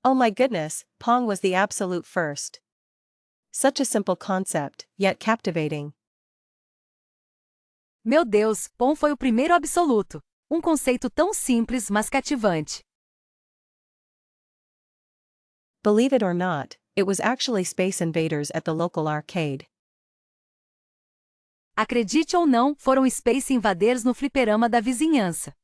Oh my goodness, Pong was the absolute first. Such a simple concept, yet captivating. Meu Deus, Pong foi o primeiro absoluto. Um conceito tão simples, mas cativante. Believe it or not, it was actually Space Invaders at the local arcade. Acredite ou não, foram Space Invaders no fliperama da vizinhança.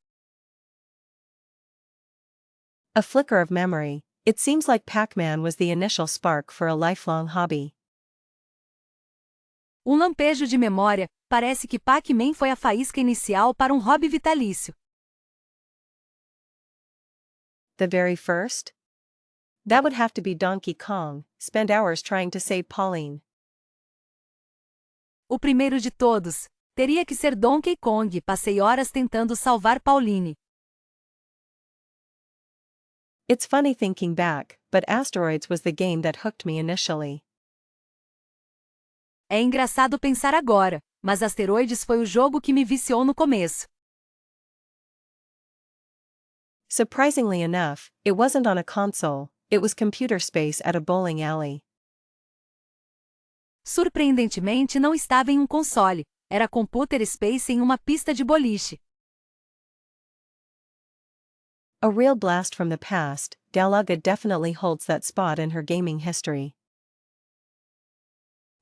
A flicker of memory, it seems like Pac-Man was the initial spark for a lifelong hobby. Lampejo de memória, parece que Pac-Man foi a faísca inicial para um hobby vitalício. The very first? That would have to be Donkey Kong, spend hours trying to save Pauline. O primeiro de todos. Teria que ser Donkey Kong, passei horas tentando salvar Pauline. It's funny thinking back, but Asteroids was the game that hooked me initially. É engraçado pensar agora, mas Asteroides foi o jogo que me viciou no começo. Surprisingly enough, it wasn't on a console, it was computer space at a bowling alley. Surpreendentemente não estava em um console, era computer space em uma pista de boliche. A real blast from the past, Galaga definitely holds that spot in her gaming history.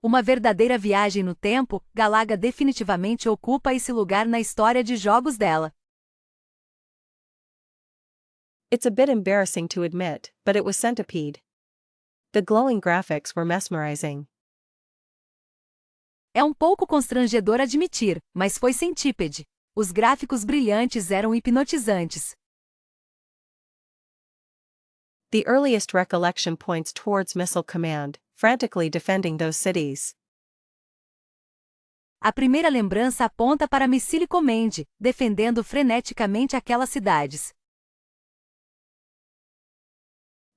Uma verdadeira viagem no tempo, Galaga definitivamente ocupa esse lugar na história de jogos dela. It's a bit embarrassing to admit, but it was Centipede. The glowing graphics were mesmerizing. É um pouco constrangedor admitir, mas foi Centipede. Os gráficos brilhantes eram hipnotizantes. The earliest recollection points towards Missile Command, frantically defending those cities. A primeira lembrança aponta para Missile Command, defendendo freneticamente aquelas cidades.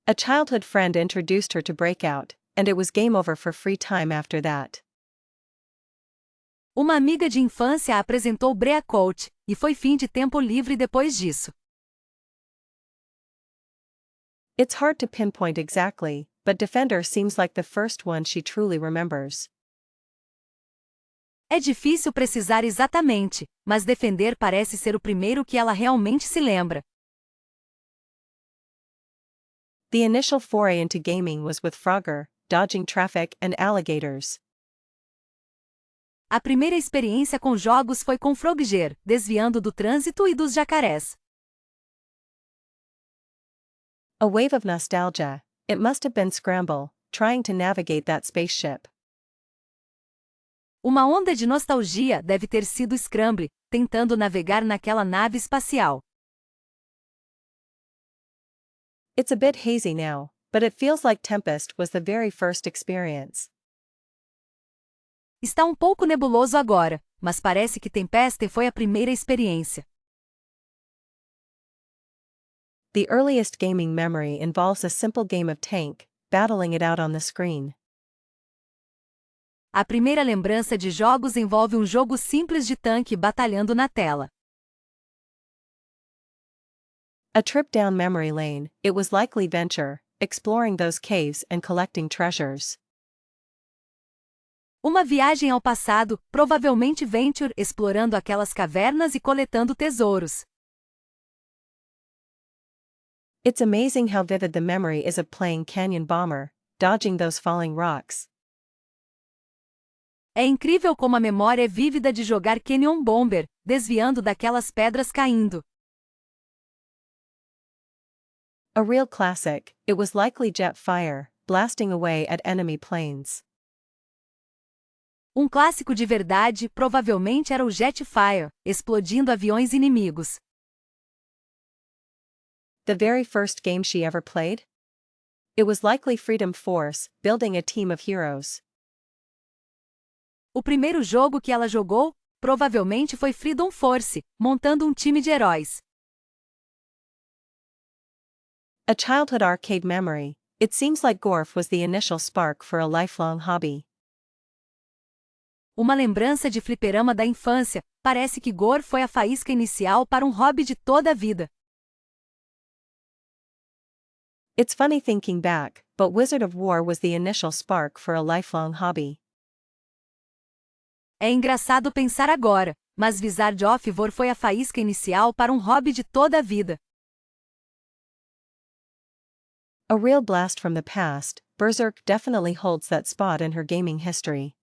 A childhood friend introduced her to Breakout, and it was game over for free time after that. Uma amiga de infância a apresentou Breakout, e foi fim de tempo livre depois disso. It's hard to pinpoint exactly, but Defender seems like the first one she truly remembers. É difícil precisar exatamente, mas Defender parece ser o primeiro que ela realmente se lembra. The initial foray into gaming was with Frogger, dodging traffic and alligators. A primeira experiência com jogos foi com Frogger, desviando do trânsito e dos jacarés. A wave of nostalgia, it must have been Scramble, trying to navigate that spaceship. Uma onda de nostalgia deve ter sido Scramble, tentando navegar naquela nave espacial. It's a bit hazy now, but it feels like Tempest was the very first experience. Está um pouco nebuloso agora, mas parece que Tempeste foi a primeira experiência. The earliest gaming memory involves a simple game of tank, battling it out on the screen. A primeira lembrança de jogos envolve um jogo simples de tanque batalhando na tela. A trip down memory lane, it was likely Venture, exploring those caves and collecting treasures. Uma viagem ao passado, provavelmente Venture, explorando aquelas cavernas e coletando tesouros. It's amazing how vivid the memory is of playing Canyon Bomber, dodging those falling rocks. É incrível como a memória é vívida de jogar Canyon Bomber, desviando daquelas pedras caindo. A real classic, it was likely Jetfire, blasting away at enemy planes. Clássico de verdade, provavelmente era o Jetfire, explodindo aviões inimigos. The very first game she ever played? It was likely Freedom Force, building a team of heroes. O primeiro jogo que ela jogou, provavelmente foi Freedom Force, montando um time de heróis. A childhood arcade memory, it seems like Gorf was the initial spark for a lifelong hobby. Uma lembrança de fliperama da infância, parece que Gore foi a faísca inicial para um hobby de toda a vida. It's funny thinking back, but Wizard of War was the initial spark for a lifelong hobby. É engraçado pensar agora, mas Wizard of War foi a faísca inicial para um hobby de toda a vida. A real blast from the past, Berserk definitely holds that spot in her gaming history.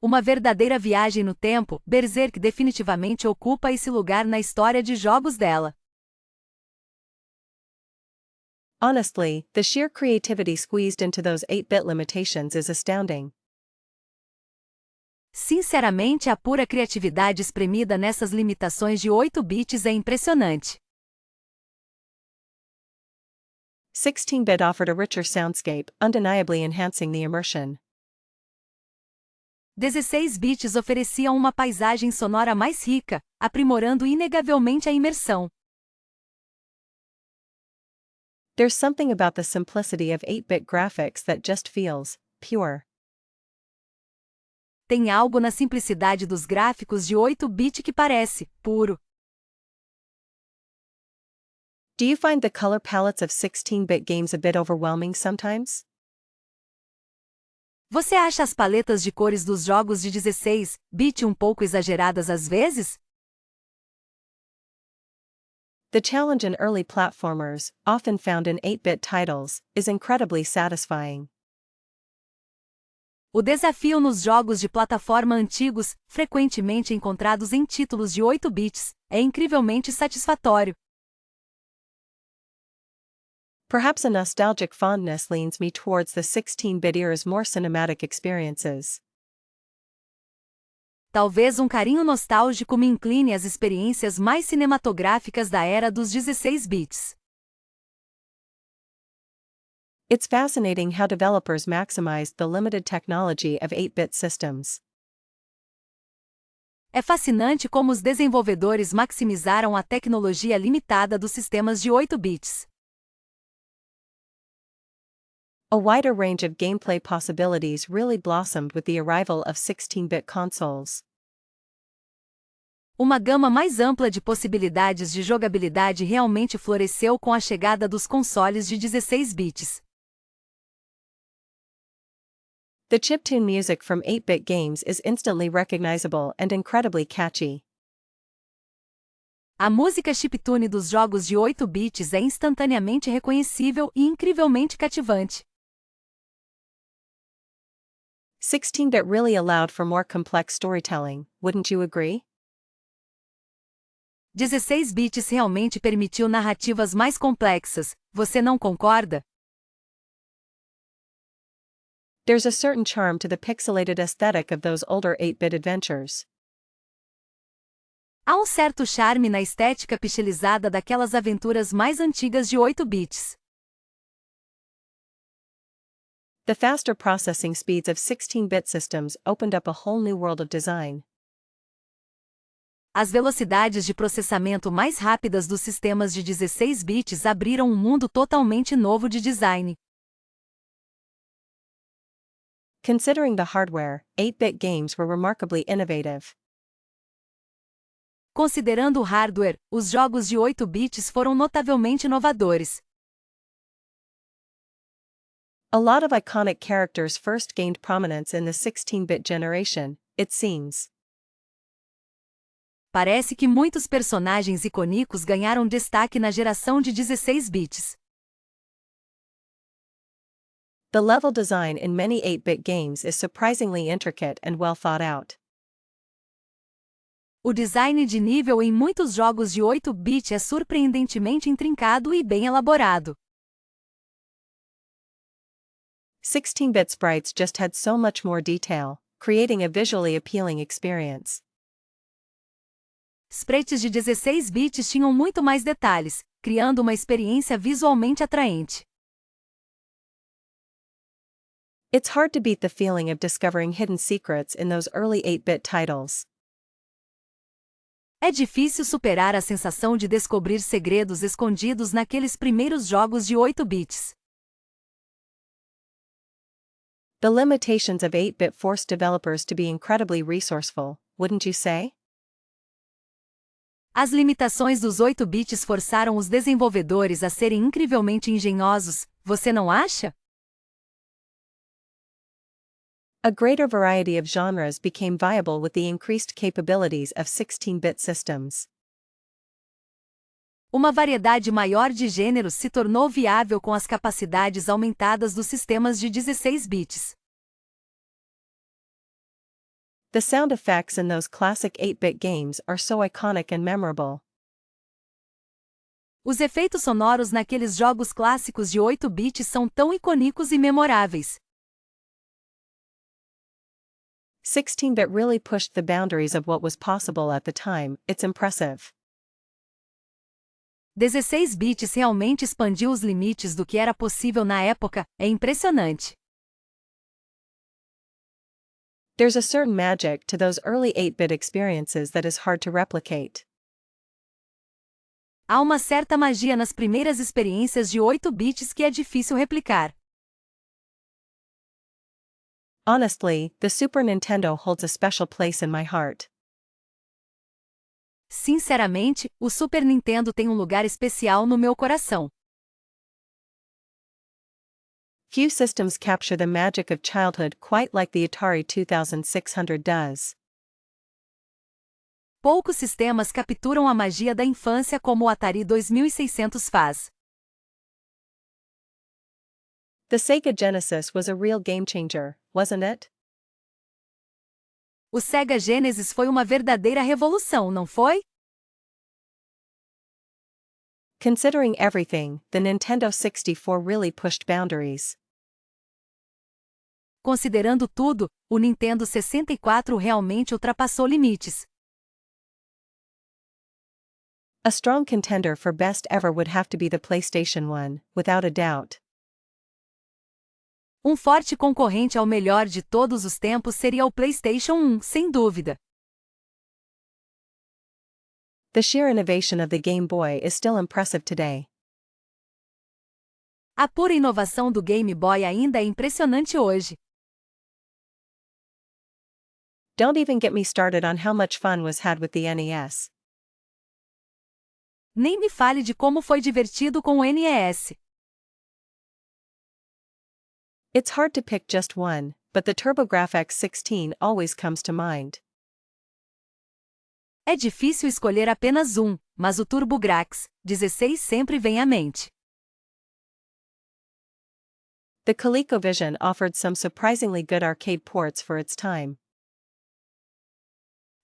Uma verdadeira viagem no tempo, Berserk definitivamente ocupa esse lugar na história de jogos dela. Honestly, the sheer creativity squeezed into those 8-bit limitations is astounding. Sinceramente, a pura criatividade espremida nessas limitações de 8 bits é impressionante. 16-bit offered a richer soundscape, undeniably enhancing the immersion. 16 bits ofereciam uma paisagem sonora mais rica, aprimorando inegavelmente a imersão. There's something about the simplicity of 8-bit graphics that just feels pure. Tem algo na simplicidade dos gráficos de 8-bit que parece puro. Do you find the color palettes of 16-bit games a bit overwhelming sometimes? Você acha as paletas de cores dos jogos de 16-bit um pouco exageradas às vezes? The challenge in early platformers, often found in 8-bit titles, is incredibly satisfying. O desafio nos jogos de plataforma antigos, frequentemente encontrados em títulos de 8 bits, é incrivelmente satisfatório. Perhaps a nostalgic fondness leans me towards the 16-bit era's more cinematic experiences. Talvez um carinho nostálgico me incline às experiências mais cinematográficas da era dos 16 bits. It's fascinating how developers maximized the limited technology of 8-bit systems. É fascinante como os desenvolvedores maximizaram a tecnologia limitada dos sistemas de 8 bits. A wider range of gameplay possibilities really blossomed with the arrival of 16-bit consoles. Uma gama mais ampla de possibilidades de jogabilidade realmente floresceu com a chegada dos consoles de 16 bits. The chiptune music from 8-bit games is instantly recognizable and incredibly catchy. A música chiptune dos jogos de 8 bits é instantaneamente reconhecível e incrivelmente cativante. 16-bit really allowed for more complex storytelling, wouldn't you agree? 16 bits realmente permitiu narrativas mais complexas, você não concorda? There's a certain charm to the pixelated aesthetic of those older 8-bit adventures. Há um certo charme na estética pixelizada daquelas aventuras mais antigas de 8 bits. The faster processing speeds of 16-bit systems opened up a whole new world of design. As velocidades de processamento mais rápidas dos sistemas de 16 bits abriram um mundo totalmente novo de design. Considering the hardware, 8-bit games were remarkably innovative. Considerando o hardware, os jogos de 8 bits foram notavelmente inovadores. A lot of iconic characters first gained prominence in the 16-bit generation, it seems. Parece que muitos personagens icônicos ganharam destaque na geração de 16 bits. The level design in many 8-bit games is surprisingly intricate and well thought out. O design de nível em muitos jogos de 8-bit é surpreendentemente intrincado e bem elaborado. 16-bit sprites just had so much more detail, creating a visually appealing experience. Sprites de 16 bits tinham muito mais detalhes, criando uma experiência visualmente atraente. It's hard to beat the feeling of discovering hidden secrets in those early 8-bit titles. É difícil superar a sensação de descobrir segredos escondidos naqueles primeiros jogos de 8 bits. The limitations of 8-bit forced developers to be incredibly resourceful, wouldn't you say? As limitações dos 8 bits forçaram os desenvolvedores a serem incrivelmente engenhosos, você não acha? A greater variety of genres became viable with the increased capabilities of 16-bit systems. Uma variedade maior de gêneros se tornou viável com as capacidades aumentadas dos sistemas de 16 bits. The sound effects in those classic 8-bit games are so iconic and memorable. Os efeitos sonoros naqueles jogos clássicos de 8 bits são tão icônicos e memoráveis. 16-bit really pushed the boundaries of what was possible at the time, it's impressive. 16 bits realmente expandiu os limites do que era possível na época, é impressionante. There's a certain magic to those early 8-bit experiences that is hard to replicate. Há uma certa magia nas primeiras experiências de 8 bits que é difícil replicar. Honestly, the Super Nintendo holds a special place in my heart. Sinceramente, o Super Nintendo tem um lugar especial no meu coração. Few systems capture the magic of childhood quite like the Atari 2600 does. Poucos sistemas capturam a magia da infância como o Atari 2600 faz. The Sega Genesis was a real game changer, wasn't it? O Sega Genesis foi uma verdadeira revolução, não foi? Considering everything, the Nintendo 64 really pushed boundaries. Considerando tudo, o Nintendo 64 realmente ultrapassou limites. A strong contender for best ever would have to be the PlayStation 1, without a doubt. Um forte concorrente ao melhor de todos os tempos seria o PlayStation 1, sem dúvida. The sheer innovation of the Game Boy is still impressive today. A pura inovação do Game Boy ainda é impressionante hoje. Don't even get me started on how much fun was had with the NES. Nem me fale de como foi divertido com o NES. It's hard to pick just one, but the TurboGrafx 16 always comes to mind. É difícil escolher apenas um, mas o TurboGrafx 16 sempre vem à mente. The ColecoVision offered some surprisingly good arcade ports for its time.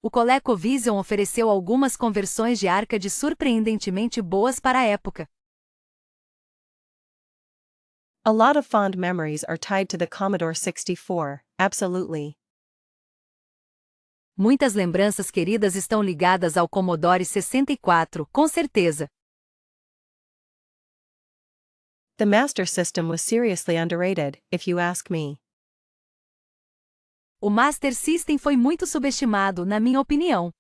O ColecoVision ofereceu algumas conversões de arcade surpreendentemente boas para a época. A lot of fond memories are tied to the Commodore 64, absolutely. Muitas lembranças queridas estão ligadas ao Commodore 64, com certeza. The Master System was seriously underrated, if you ask me. O Master System foi muito subestimado, na minha opinião.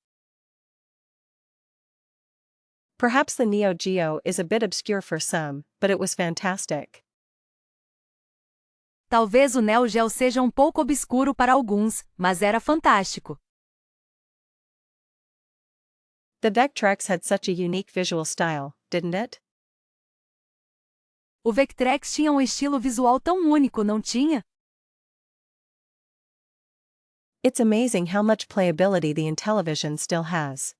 Perhaps the Neo Geo is a bit obscure for some, but it was fantastic. Talvez o Neo Geo seja um pouco obscuro para alguns, mas era fantástico. The Vectrex had such a unique visual style, didn't it? O Vectrex tinha um estilo visual tão único, não tinha? It's amazing how much playability the Intellivision still has.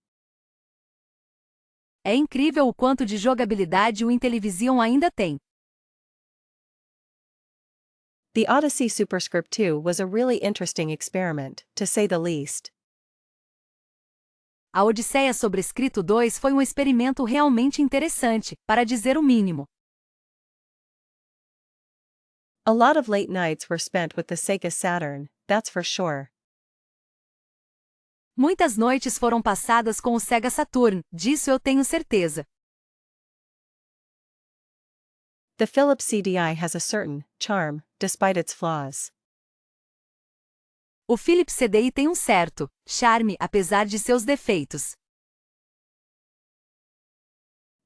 É incrível o quanto de jogabilidade o Intellivision ainda tem. The Odyssey Superscript 2 was a really interesting experiment, to say the least. A Odisseia Sobrescrito 2 foi um experimento realmente interessante, para dizer o mínimo. A lot of late nights were spent with the Sega Saturn, that's for sure. Muitas noites foram passadas com o Sega Saturn, disso eu tenho certeza. The Philips CDI has a certain charm, despite its flaws. O Philips CDI tem um certo charme, apesar de seus defeitos.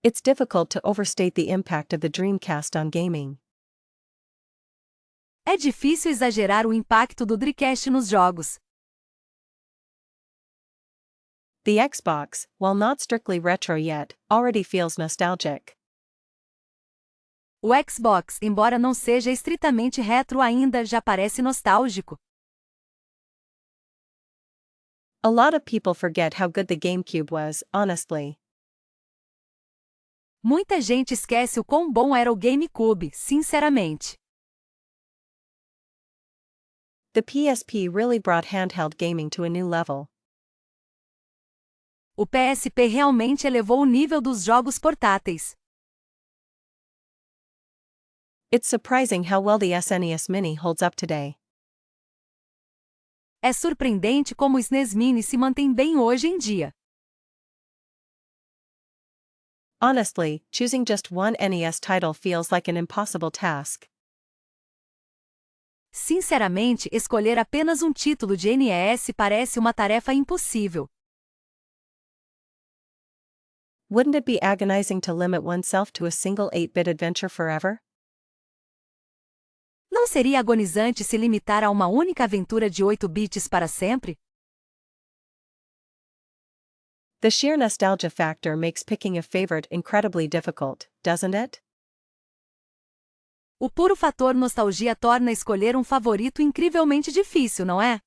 It's difficult to overstate the impact of the Dreamcast on gaming. É difícil exagerar o impacto do Dreamcast nos jogos. The Xbox, while not strictly retro yet, already feels nostalgic. O Xbox, embora não seja estritamente retro ainda, já parece nostálgico. A lot of people forget how good the GameCube was, honestly. Muita gente esquece o quão bom era o GameCube, sinceramente. The PSP really brought handheld gaming to a new level. O PSP realmente elevou o nível dos jogos portáteis. It's surprising how well the SNES Mini holds up today. É surpreendente como o SNES Mini se mantém bem hoje em dia. Honestly, choosing just one NES title feels like an impossible task. Sinceramente, escolher apenas um título de NES parece uma tarefa impossível. Wouldn't it be agonizing to limit oneself to a single 8-bit adventure forever? Não seria agonizante se limitar a uma única aventura de 8 bits para sempre? The sheer nostalgia factor makes picking a favorite incredibly difficult, doesn't it? O puro fator nostalgia torna escolher um favorito incrivelmente difícil, não é?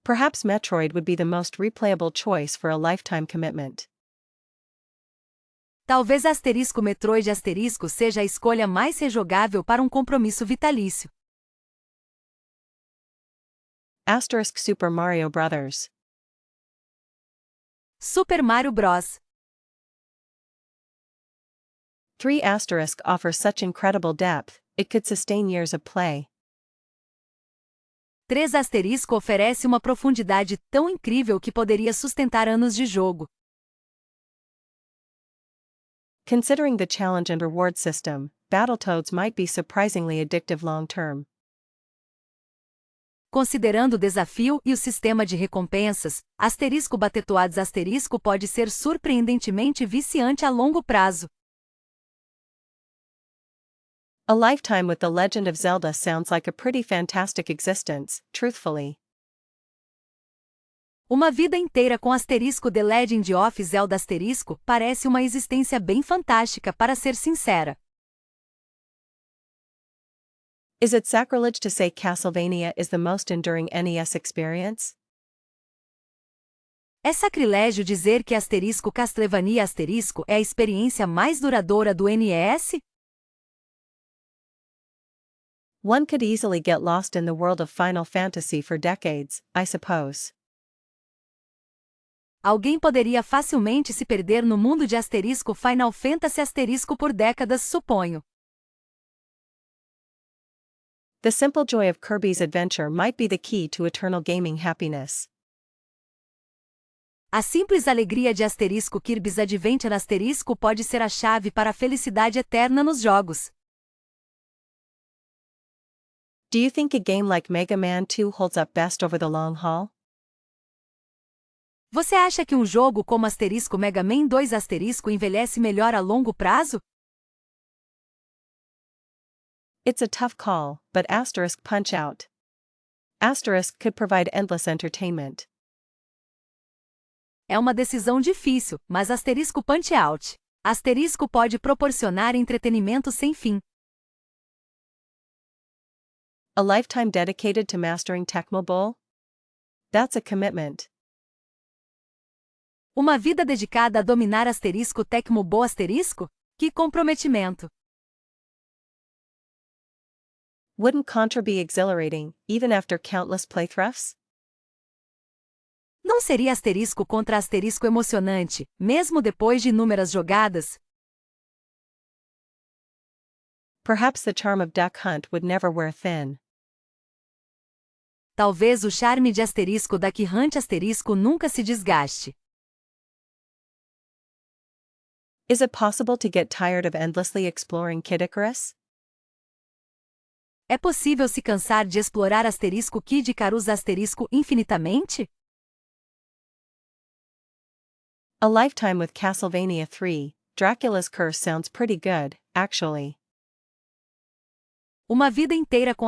Perhaps Metroid would be the most replayable choice for a lifetime commitment. Talvez Metroid seja a escolha mais rejogável para um compromisso vitalício. Super Mario Bros. Super Mario Bros. 3 offers such incredible depth, it could sustain years of play. 3 oferece uma profundidade tão incrível que poderia sustentar anos de jogo. Considering the challenge and reward system, Battletoads might be surprisingly addictive long-term. Considerando o desafio e o sistema de recompensas, Battletoads pode ser surpreendentemente viciante a longo prazo. A lifetime with The Legend of Zelda sounds like a pretty fantastic existence, truthfully. Uma vida inteira com The Legend of Zelda parece uma existência bem fantástica, para ser sincera. Is it sacrilege to say Castlevania is the most enduring NES experience? É sacrilégio dizer que Castlevania é a experiência mais duradoura do NES? One could easily get lost in the world of Final Fantasy for decades, I suppose. Alguém poderia facilmente se perder no mundo de Final Fantasy por décadas, suponho. The simple joy of Kirby's adventure might be the key to eternal gaming happiness. A simples alegria de Kirby's Adventure pode ser a chave para a felicidade eterna nos jogos. Do you think a game like Mega Man 2 holds up best over the long haul? Você acha que um jogo como Mega Man 2 envelhece melhor a longo prazo? It's a tough call, but Punch-Out! Could provide endless entertainment. É uma decisão difícil, mas Punch-Out! Pode proporcionar entretenimento sem fim. A lifetime dedicated to mastering Tecmo Bowl? That's a commitment. Uma vida dedicada a dominar Tecmo Bowl Que comprometimento! Wouldn't Contra be exhilarating, even after countless playthroughs? Não seria contra emocionante, mesmo depois de inúmeras jogadas? Perhaps the charm of Duck Hunt would never wear thin. Talvez o charme de Duck Hunt nunca se desgaste. Is it possible to get tired of endlessly exploring Kid Icarus? É possível se cansar de explorar Kid Icarus infinitamente? A lifetime with Castlevania 3, Dracula's Curse sounds pretty good, actually. Uma vida inteira com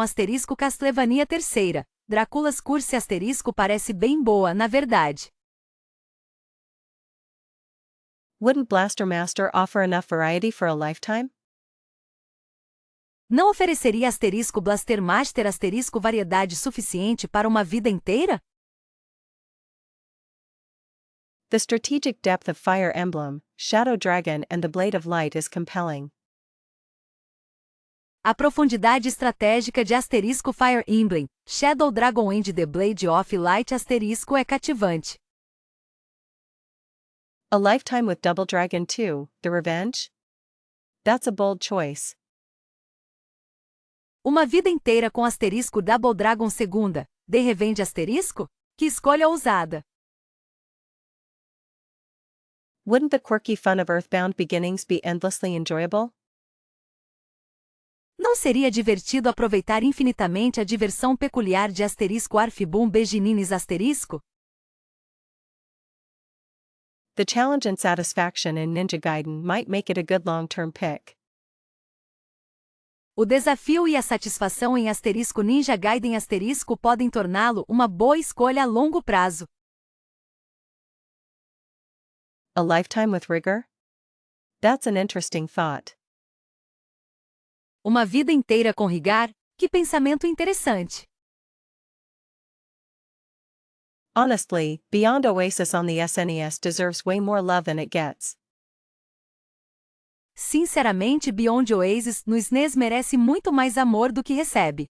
Castlevania III, Drácula's Curse asterisco parece bem boa, na verdade. Wouldn't Blaster Master offer enough variety for a lifetime? Não ofereceria asterisco Blaster Master asterisco variedade suficiente para uma vida inteira? The strategic depth of Fire Emblem, Shadow Dragon and the Blade of Light is compelling. A profundidade estratégica de asterisco Fire Emblem, Shadow Dragon and the Blade of Light asterisco é cativante. A lifetime with Double Dragon 2, The Revenge? That's a bold choice. Uma vida inteira com asterisco Double Dragon segunda, The Revenge asterisco? Que escolha ousada! Wouldn't the quirky fun of Earthbound Beginnings be endlessly enjoyable? Não seria divertido aproveitar infinitamente a diversão peculiar de asterisco Arfibum Beginninges asterisco? The challenge and satisfaction in Ninja Gaiden might make it a good long-term pick. O desafio e a satisfação em asterisco Ninja Gaiden asterisco podem torná-lo uma boa escolha a longo prazo. A lifetime with rigor? That's an interesting thought. Uma vida inteira com rigor? Que pensamento interessante! Honestly, Beyond Oasis on the SNES deserves way more love than it gets. Sinceramente, Beyond Oasis no SNES merece muito mais amor do que recebe.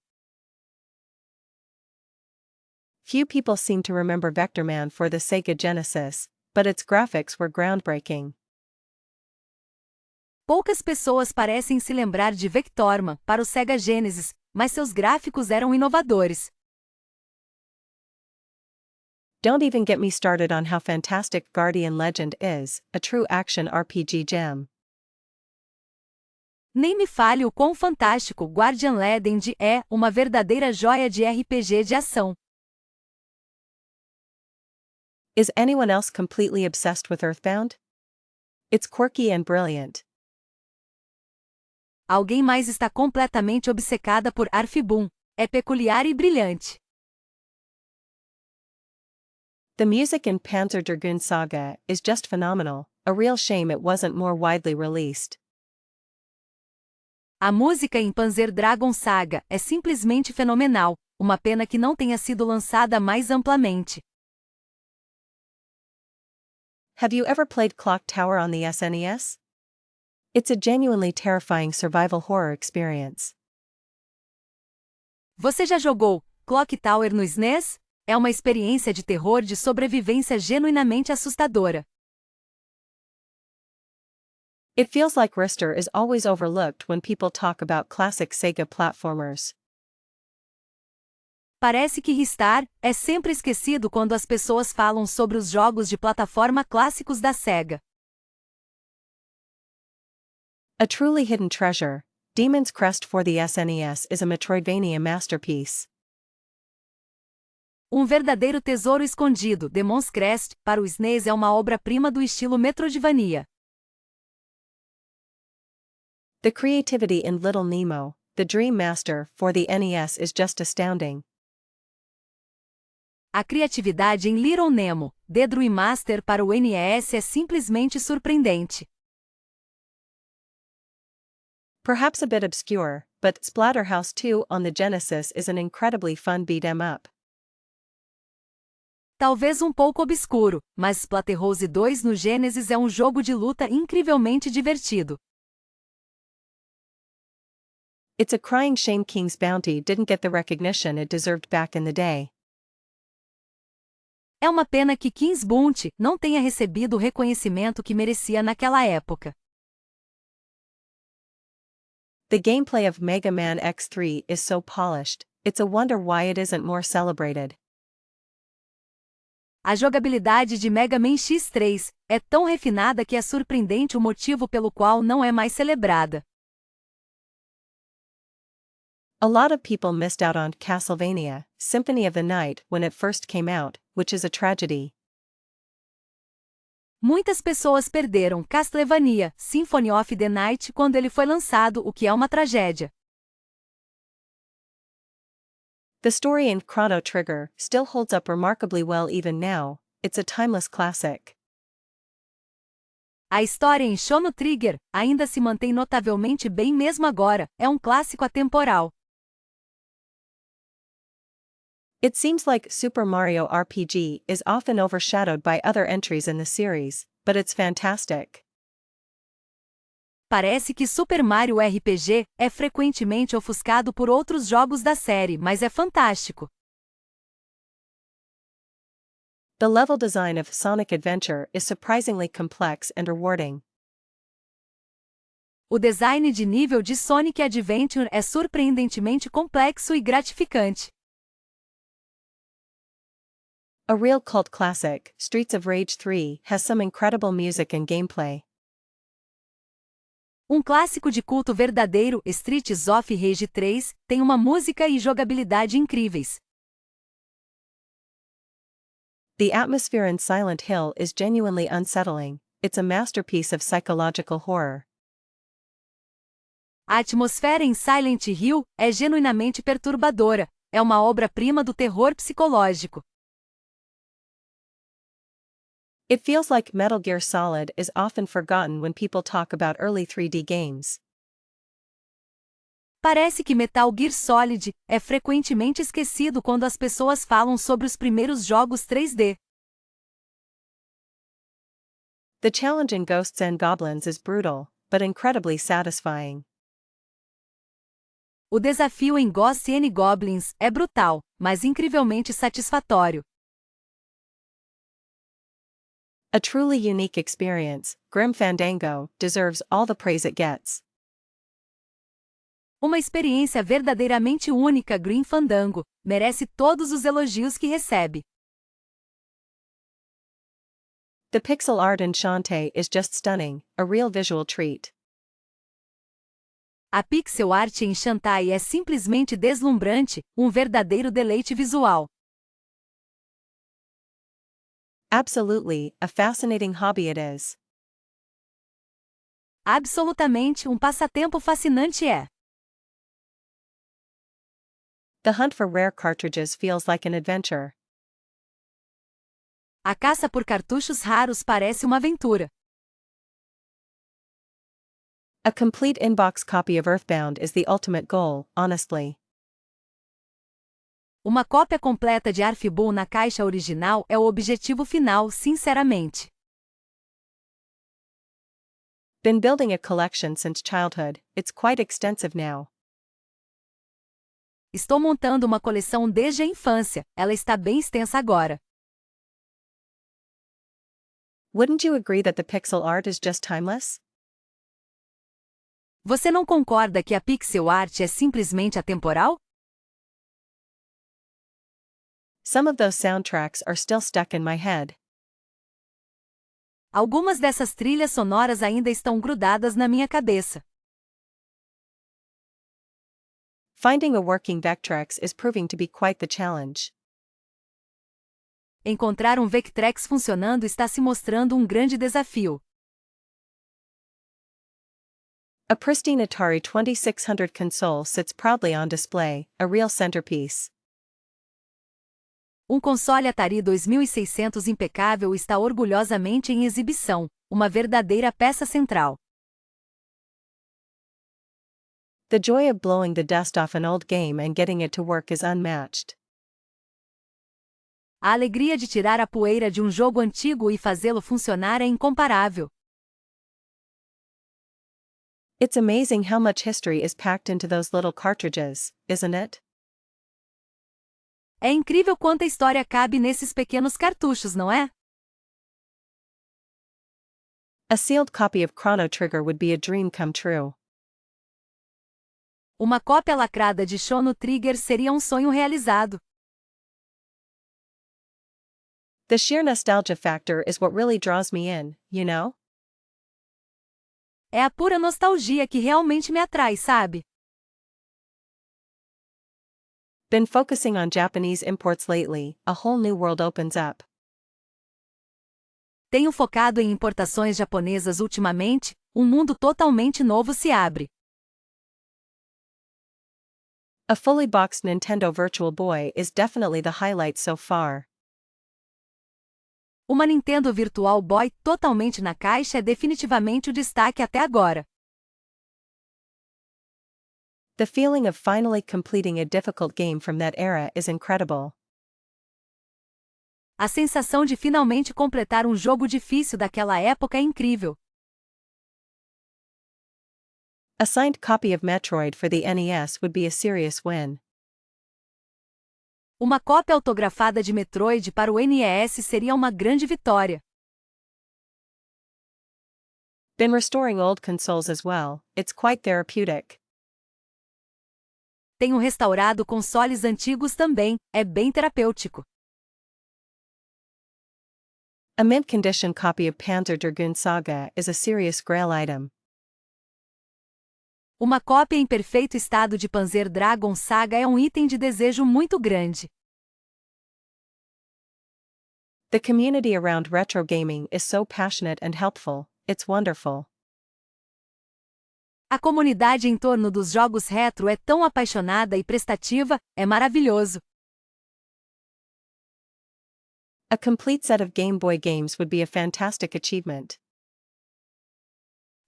Few people seem to remember Vectorman for the Sega Genesis, but its graphics were groundbreaking. Poucas pessoas parecem se lembrar de Vectorman para o Sega Genesis, mas seus gráficos eram inovadores. Don't even get me started on how fantastic Guardian Legend is, a true action RPG gem. Nem me fale o quão fantástico Guardian Legend é, uma verdadeira joia de RPG de ação. Is anyone else completely obsessed with Earthbound? It's quirky and brilliant. Alguém mais está completamente obcecada por Arfibum. É peculiar e brilhante. The music in Panzer Dragoon Saga is just phenomenal, a real shame it wasn't more widely released. A música em Panzer Dragon Saga é simplesmente fenomenal, uma pena que não tenha sido lançada mais amplamente. Have you ever played Clock Tower on the SNES? It's a genuinely terrifying survival horror experience. Você já jogou Clock Tower no SNES? É uma experiência de terror de sobrevivência genuinamente assustadora. It feels like Rister is always overlooked when people talk about classic Sega platformers. Parece que Ristar é sempre esquecido quando as pessoas falam sobre os jogos de plataforma clássicos da Sega. A truly hidden treasure, Demon's Crest for the SNES is a Metroidvania masterpiece. Verdadeiro tesouro escondido, Demon's Crest, para o SNES é uma obra-prima do estilo Metroidvania. The creativity in Little Nemo, the Dream Master for the NES is just astounding. A criatividade em Little Nemo, The Dream Master para o NES é simplesmente surpreendente. Perhaps a bit obscure, but Splatterhouse 2 on the Genesis is an incredibly fun beat-em-up. Talvez pouco obscuro, mas Splatterhouse 2 no Genesis é um jogo de luta incrivelmente divertido. It's a crying shame King's Bounty didn't get the recognition it deserved back in the day. É uma pena que King's Bounty não tenha recebido o reconhecimento que merecia naquela época. The gameplay of Mega Man X3 is so polished, it's a wonder why it isn't more celebrated. A jogabilidade de Mega Man X3 é tão refinada que é surpreendente o motivo pelo qual não é mais celebrada. A lot of people missed out on Castlevania, Symphony of the Night when it first came out, which is a tragedy. Muitas pessoas perderam Castlevania, Symphony of the Night quando ele foi lançado, o que é uma tragédia. The story in Chrono Trigger still holds up remarkably well even now. It's a timeless classic. A história em Chrono Trigger ainda se mantém notavelmente bem mesmo agora, é um clássico atemporal. It seems like Super Mario RPG is often overshadowed by other entries in the series, but it's fantastic. Parece que Super Mario RPG é frequentemente ofuscado por outros jogos da série, mas é fantástico. The level design of Sonic Adventure is surprisingly complex and rewarding. O design de nível de Sonic Adventure é surpreendentemente complexo e gratificante. A real cult classic, Streets of Rage 3, has some incredible music and gameplay. Um clássico de culto verdadeiro, Streets of Rage 3, tem uma música e jogabilidade incríveis. The atmosphere in Silent Hill is genuinely unsettling. It's a masterpiece of psychological horror. A atmosfera em Silent Hill é genuinamente perturbadora, é uma obra-prima do terror psicológico. It feels like Metal Gear Solid is often forgotten when people talk about early 3D games. Parece que Metal Gear Solid é frequentemente esquecido quando as pessoas falam sobre os primeiros jogos 3D. The challenge in Ghosts and Goblins is brutal, but incredibly satisfying. O desafio em Ghosts and Goblins é brutal, mas incrivelmente satisfatório. A truly unique experience, Grim Fandango deserves all the praise it gets. Uma experiência verdadeiramente única, Grim Fandango merece todos os elogios que recebe. The pixel art in Shantae is just stunning, a real visual treat. A pixel art em Shantae é simplesmente deslumbrante, um verdadeiro deleite visual. Absolutely, a fascinating hobby it is. Absolutamente, um passatempo fascinante é. The hunt for rare cartridges feels like an adventure. A caça por cartuchos raros parece uma aventura. A complete in-box copy of Earthbound is the ultimate goal, honestly. Uma cópia completa de Arfboom na caixa original é o objetivo final, sinceramente. Been building a collection since childhood, it's quite extensive now. Estou montando uma coleção desde a infância, ela está bem extensa agora. Wouldn't you agree that the pixel art is just timeless? Você não concorda que a pixel art é simplesmente atemporal? Some of those soundtracks are still stuck in my head. Algumas dessas trilhas sonoras ainda estão grudadas na minha cabeça. Finding a working Vectrex is proving to be quite the challenge. Encontrar um Vectrex funcionando está se mostrando um grande desafio. A pristine Atari 2600 console sits proudly on display, a real centerpiece. Um console Atari 2600 impecável está orgulhosamente em exibição, uma verdadeira peça central. The joy of blowing the dust off an old game and getting it to work is unmatched. A alegria de tirar a poeira de um jogo antigo e fazê-lo funcionar é incomparável. It's amazing how much history is packed into those little cartridges, isn't it? É incrível quanta história cabe nesses pequenos cartuchos, não é? A sealed copy of Chrono Trigger would be a dream come true. Uma cópia lacrada de Chrono Trigger seria um sonho realizado. The sheer nostalgia factor is what really draws me in, you know? É a pura nostalgia que realmente me atrai, sabe? Been focusing on Japanese imports lately, a whole new world opens up. Tenho focado em importações japonesas ultimamente, um mundo totalmente novo se abre. A fully boxed Nintendo Virtual Boy is definitely the highlight so far. Uma Nintendo Virtual Boy totalmente na caixa é definitivamente o destaque até agora. The feeling of finally completing a difficult game from that era is incredible. A sensação de finalmente completar um jogo difícil daquela época é incrível. A signed copy of Metroid for the NES would be a serious win. Uma cópia autografada de Metroid para o NES seria uma grande vitória. Been restoring old consoles as well, it's quite therapeutic. Tenho restaurado consoles antigos também, é bem terapêutico. A mint condition copy of Panzer Dragoon Saga is a serious grail item. Uma cópia em perfeito estado de Panzer Dragon Saga é um item de desejo muito grande. The community around retro gaming is so passionate and helpful, it's wonderful. A comunidade em torno dos jogos retro é tão apaixonada e prestativa, é maravilhoso. A complete set of Game Boy games would be a fantastic achievement.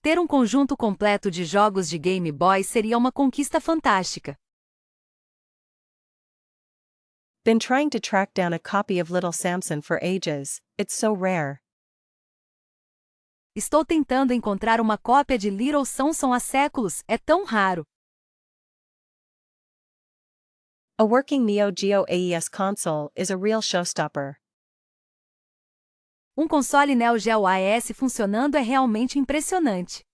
Ter um conjunto completo de jogos de Game Boy seria uma conquista fantástica. Been trying to track down a copy of Little Samson for ages, it's so rare. Estou tentando encontrar uma cópia de Little Samson há séculos, é tão raro. A working Neo Geo AES console is a real showstopper. Um console Neo Geo AES funcionando é realmente impressionante.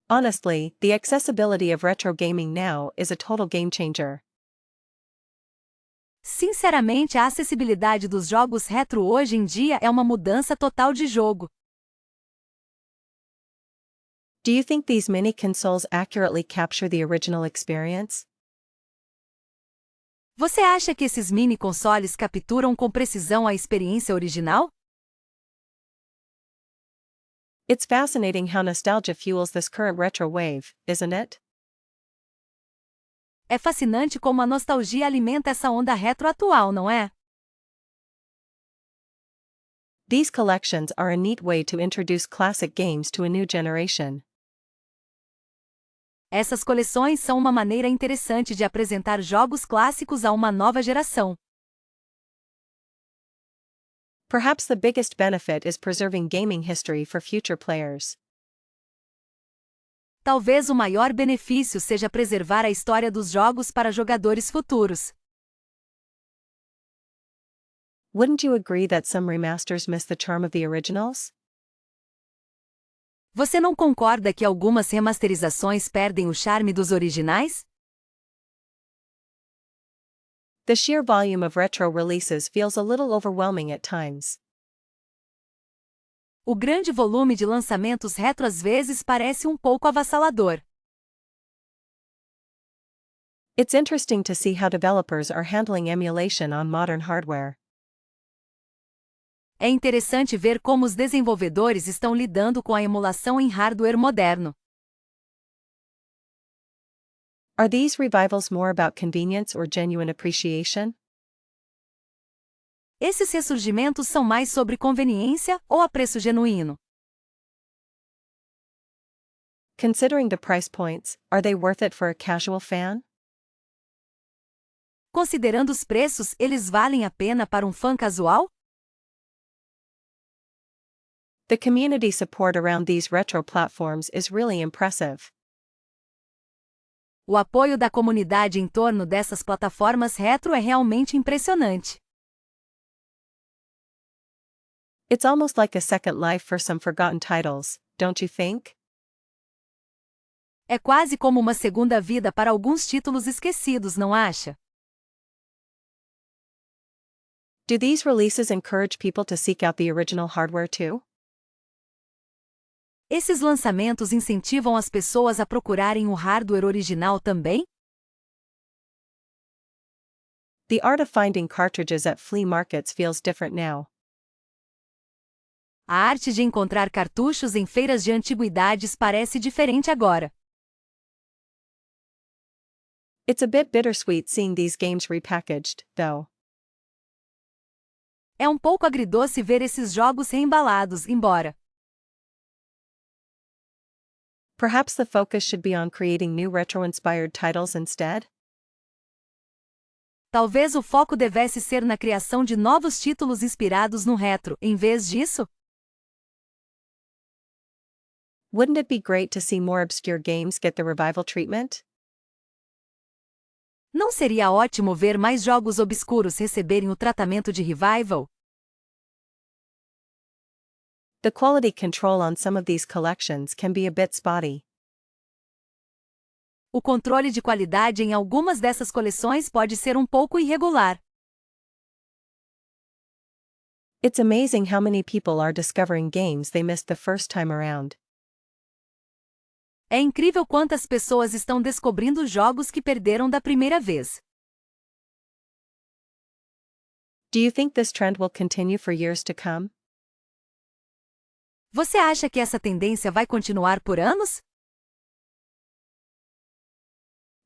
Honestly, the accessibility of retro gaming now is a total game changer. Sinceramente, a acessibilidade dos jogos retro hoje em dia é uma mudança total de jogo. Do you think these mini consoles accurately capture the original experience? Você acha que esses mini consoles capturam com precisão a experiência original? It's fascinating how nostalgia fuels this current retro wave, isn't it? É fascinante como a nostalgia alimenta essa onda retro atual, não é? These collections are a neat way to introduce classic games to a new generation. Essas coleções são uma maneira interessante de apresentar jogos clássicos a uma nova geração. Perhaps the biggest benefit is preserving gaming history for future players. Talvez o maior benefício seja preservar a história dos jogos para jogadores futuros. Wouldn't you agree that some remasters miss the charm of the originals? Você não concorda que algumas remasterizações perdem o charme dos originais? The sheer volume of retro releases feels a little overwhelming at times. O grande volume de lançamentos retro às vezes parece um pouco avassalador. It's interesting to see how developers are handling emulation on modern hardware. É interessante ver como os desenvolvedores estão lidando com a emulação em hardware moderno. Are these revivals more about convenience or genuine appreciation? Esses ressurgimentos são mais sobre conveniência ou apreço genuíno? Considering the price points, are they worth it for a casual fan? Considerando os preços, eles valem a pena para um fã casual? The community support around these retro platforms is really impressive. O apoio da comunidade em torno dessas plataformas retro é realmente impressionante. It's almost like a second life for some forgotten titles, don't you think? É quase como uma segunda vida para alguns títulos esquecidos, não acha? Do these releases encourage people to seek out the original hardware too? Esses lançamentos incentivam as pessoas a procurarem o hardware original também? The art of finding cartridges at flea markets feels different now. A arte de encontrar cartuchos em feiras de antiguidades parece diferente agora. It's a bit bittersweet seeing these games repackaged, though. É um pouco agridoce ver esses jogos reembalados, embora. Perhaps the focus should be on creating new retro-inspired titles instead? Talvez o foco devesse ser na criação de novos títulos inspirados no retro, em vez disso? Wouldn't it be great to see more obscure games get the revival treatment? Não seria ótimo ver mais jogos obscuros receberem o tratamento de revival? The quality control on some of these collections can be a bit spotty. O controle de qualidade em algumas dessas coleções pode ser um pouco irregular. It's amazing how many people are discovering games they missed the first time around. É incrível quantas pessoas estão descobrindo jogos que perderam da primeira vez. Do you think this trend will continue for years to come? Você acha que essa tendência vai continuar por anos?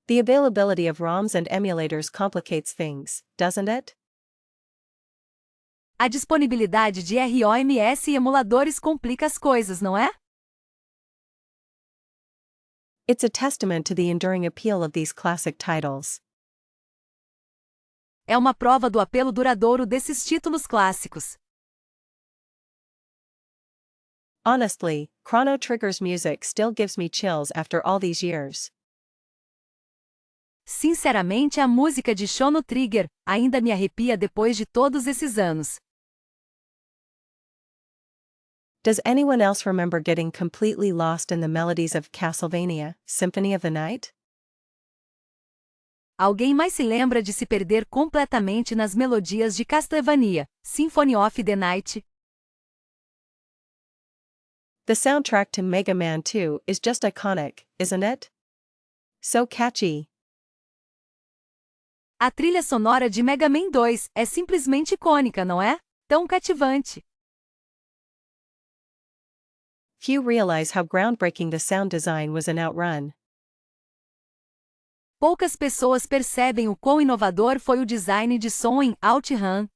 The availability of ROMs and emulators complicates things, doesn't it? A disponibilidade de ROMs e emuladores complica as coisas, não é? It's a testament to the enduring appeal of these classic titles. É uma prova do apelo duradouro desses títulos clássicos. Honestly, Chrono Trigger's music still gives me chills after all these years. Sinceramente, a música de Chrono Trigger ainda me arrepia depois de todos esses anos. Does anyone else remember getting completely lost in the melodies of Castlevania, Symphony of the Night? Alguém mais se lembra de se perder completamente nas melodias de Castlevania, Symphony of the Night? The soundtrack to Mega Man 2 is just iconic, isn't it? So catchy. A trilha sonora de Mega Man 2 é simplesmente icônica, não é? Tão cativante. Few realize how groundbreaking the sound design was in Outrun. Poucas pessoas percebem o quão inovador foi o design de som em OutRun.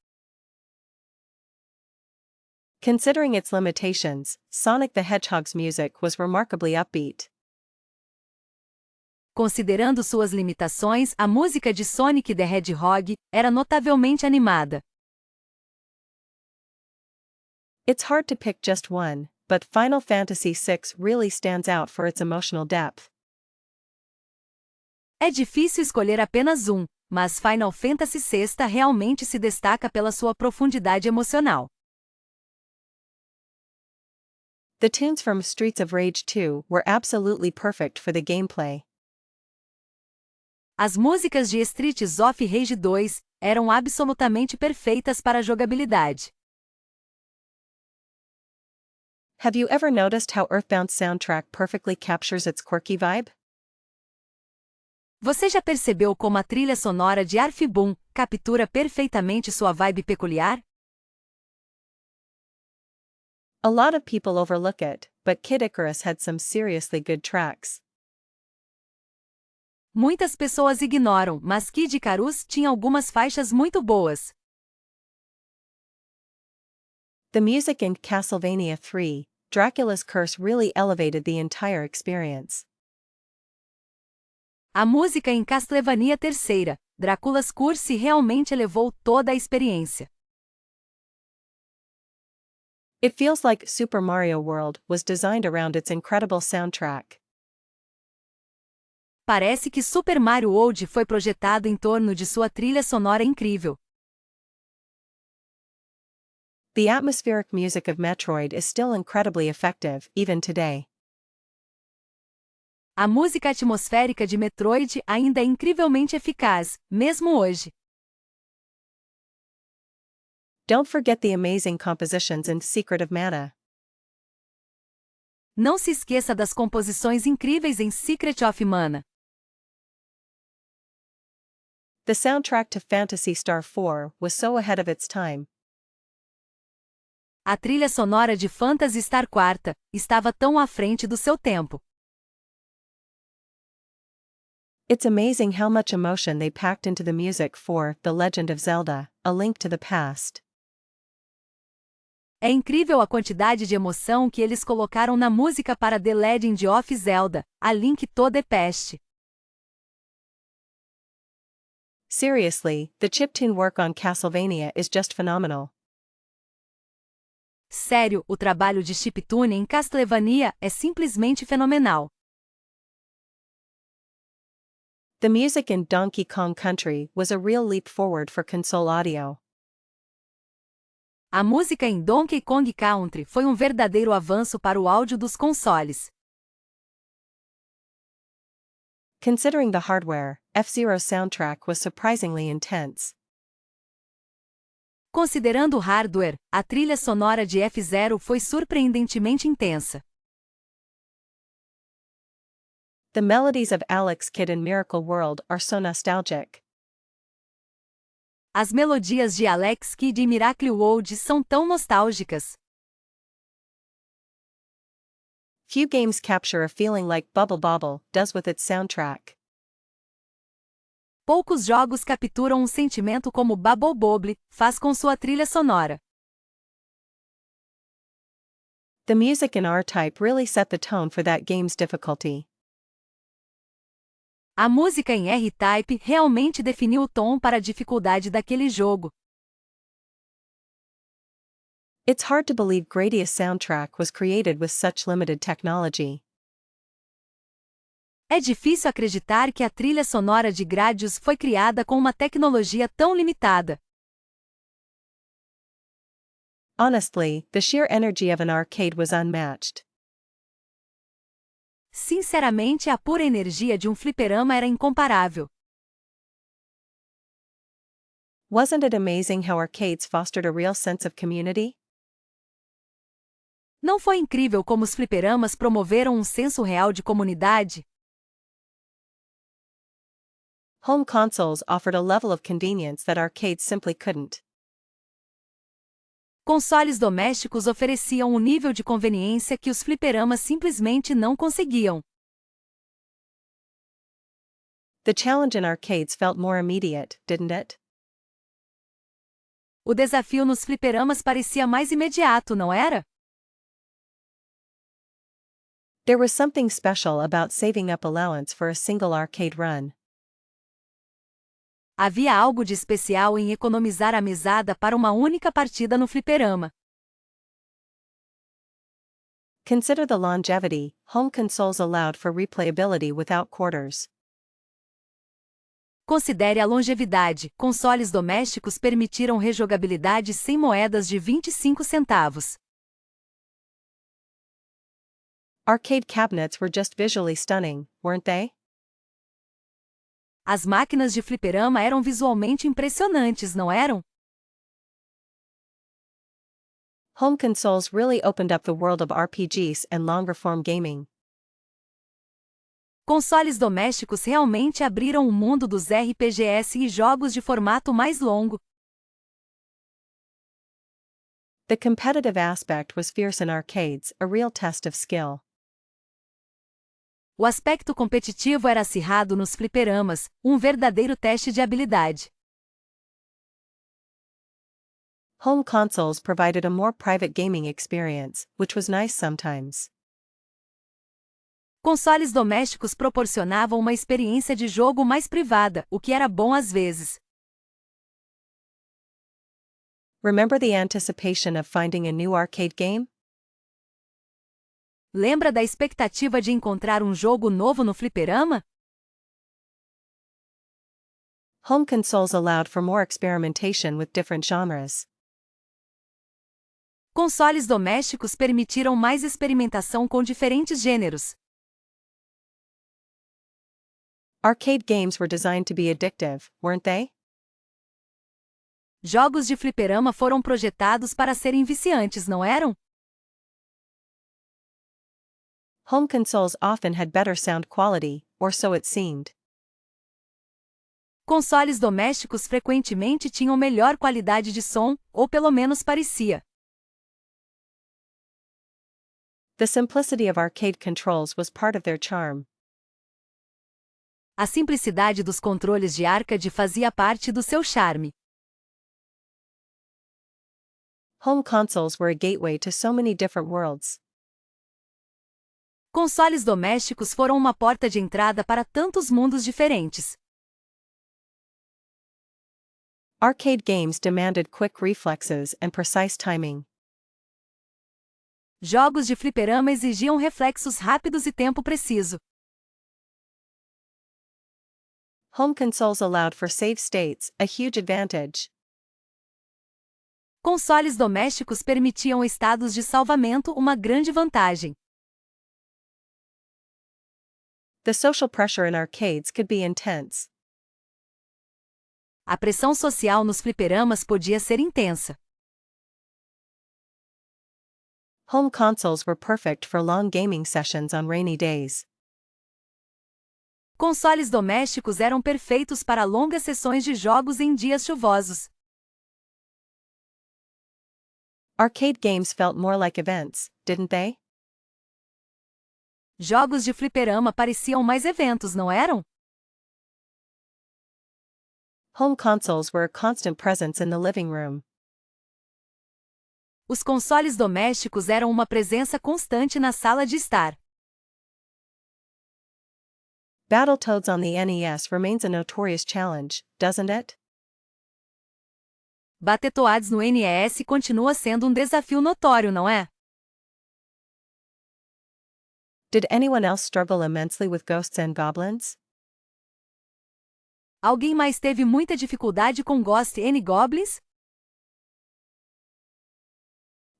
Considering its limitations, Sonic the Hedgehog's music was remarkably upbeat. Considerando suas limitações, a música de Sonic the Hedgehog era notavelmente animada. It's hard to pick just one, but Final Fantasy VI really stands out for its emotional depth. É difícil escolher apenas um, mas Final Fantasy VI realmente se destaca pela sua profundidade emocional. The tunes from Streets of Rage 2 were absolutely perfect for the gameplay. As músicas de Streets of Rage 2 eram absolutamente perfeitas para a jogabilidade. Have you ever noticed how Earthbound's soundtrack perfectly captures its quirky vibe? Você já percebeu como a trilha sonora de Arfboom captura perfeitamente sua vibe peculiar? A lot of people overlook it, but Kid Icarus had some seriously good tracks. Muitas pessoas ignoram, mas Kid Icarus tinha algumas faixas muito boas. The music in Castlevania 3, Dracula's Curse really elevated the entire experience. A música em Castlevania III, Drácula's Curse realmente elevou toda a experiência. It feels like Super Mario World was designed around its incredible soundtrack. Parece que Super Mario World foi projetado em torno de sua trilha sonora incrível. The atmospheric music of Metroid is still incredibly effective, even today. A música atmosférica de Metroid ainda é incrivelmente eficaz, mesmo hoje. Don't forget the amazing compositions in Secret of Mana. Não se esqueça das composições incríveis em Secret of Mana. The soundtrack to Phantasy Star 4 was so ahead of its time. A trilha sonora de Phantasy Star 4 estava tão à frente do seu tempo. It's amazing how much emotion they packed into the music for The Legend of Zelda: A Link to the Past. É incrível a quantidade de emoção que eles colocaram na música para The Legend of Zelda: A Link to the Past. Seriously, the chiptune work on Castlevania is just phenomenal. Sério, o trabalho de chiptune em Castlevania é simplesmente fenomenal. The music in Donkey Kong Country was a real leap forward for console audio. A música em Donkey Kong Country foi um verdadeiro avanço para o áudio dos consoles. Considering the hardware, F-Zero's soundtrack was surprisingly intense. Considerando o hardware, a trilha sonora de F-Zero foi surpreendentemente intensa. The melodies of Alex Kidd in Miracle World are so nostalgic. As melodias de Alex Kidd e Miracle World são tão nostálgicas. Few games capture a feeling like Bubble Bobble does with its soundtrack. Poucos jogos capturam um sentimento como Bubble Bobble faz com sua trilha sonora. The music in R-Type really set the tone for that game's difficulty. A música em R-Type realmente definiu o tom para a dificuldade daquele jogo. It's hard to believe Gradius' soundtrack was created with such limited technology. É difícil acreditar que a trilha sonora de Gradius foi criada com uma tecnologia tão limitada. Honestly, the sheer energy of an arcade was unmatched. Sinceramente, a pura energia de um fliperama era incomparável. Wasn't it amazing how arcades fostered a real sense of community? Não foi incrível como os fliperamas promoveram um senso real de comunidade? Home consoles offered a level of convenience that arcades simply couldn't. Consoles domésticos ofereciam um nível de conveniência que os fliperamas simplesmente não conseguiam. The challenge in arcades felt more immediate, didn't it? O desafio nos fliperamas parecia mais imediato, não era? There was something special about saving up allowance for a single arcade run. Havia algo de especial em economizar a mesada para uma única partida no fliperama. Consider the longevity. Home consoles allowed for replayability without quarters. Considere a longevidade. Consoles domésticos permitiram rejogabilidade sem moedas de 25 centavos. Arcade cabinets were just visually stunning, weren't they? As máquinas de fliperama eram visualmente impressionantes, não eram? Home consoles really opened up the world of RPGs and longer-form gaming. Consoles domésticos realmente abriram o mundo dos RPGs e jogos de formato mais longo. The competitive aspect was fierce in arcades, a real test of skill. O aspecto competitivo era acirrado nos fliperamas, um verdadeiro teste de habilidade. Home consoles provided a more private gaming experience, which was nice sometimes. Consoles domésticos proporcionavam uma experiência de jogo mais privada, o que era bom às vezes. Remember the anticipation of finding a new arcade game? Lembra da expectativa de encontrar um jogo novo no fliperama? Home consoles allowed for more experimentation with different genres. Consoles domésticos permitiram mais experimentação com diferentes gêneros. Arcade games were designed to be addictive, weren't they? Jogos de fliperama foram projetados para serem viciantes, não eram? Home consoles often had better sound quality, or so it seemed. Consoles domésticos frequentemente tinham melhor qualidade de som, ou pelo menos parecia. The simplicity of arcade controls was part of their charm. A simplicidade dos controles de arcade fazia parte do seu charme. Home consoles were a gateway to so many different worlds. Consoles domésticos foram uma porta de entrada para tantos mundos diferentes. Arcade games demanded quick reflexes and precise timing. Jogos de fliperama exigiam reflexos rápidos e tempo preciso. Home consoles allowed for save states, a huge advantage. Consoles domésticos permitiam estados de salvamento, uma grande vantagem. The social pressure in arcades could be intense. A pressão social nos fliperamas podia ser intensa. Home consoles were perfect for long gaming sessions on rainy days. Consoles domésticos eram perfeitos para longas sessões de jogos em dias chuvosos. Arcade games felt more like events, didn't they? Jogos de fliperama pareciam mais eventos, não eram? Home consoles were a constant presence in the living room. Os consoles domésticos eram uma presença constante na sala de estar. Battletoads on the NES remains a notorious challenge, doesn't it? Battletoads no NES continua sendo um desafio notório, não é? Did anyone else struggle immensely with Ghosts and Goblins? Alguém mais teve muita dificuldade com Ghosts and Goblins?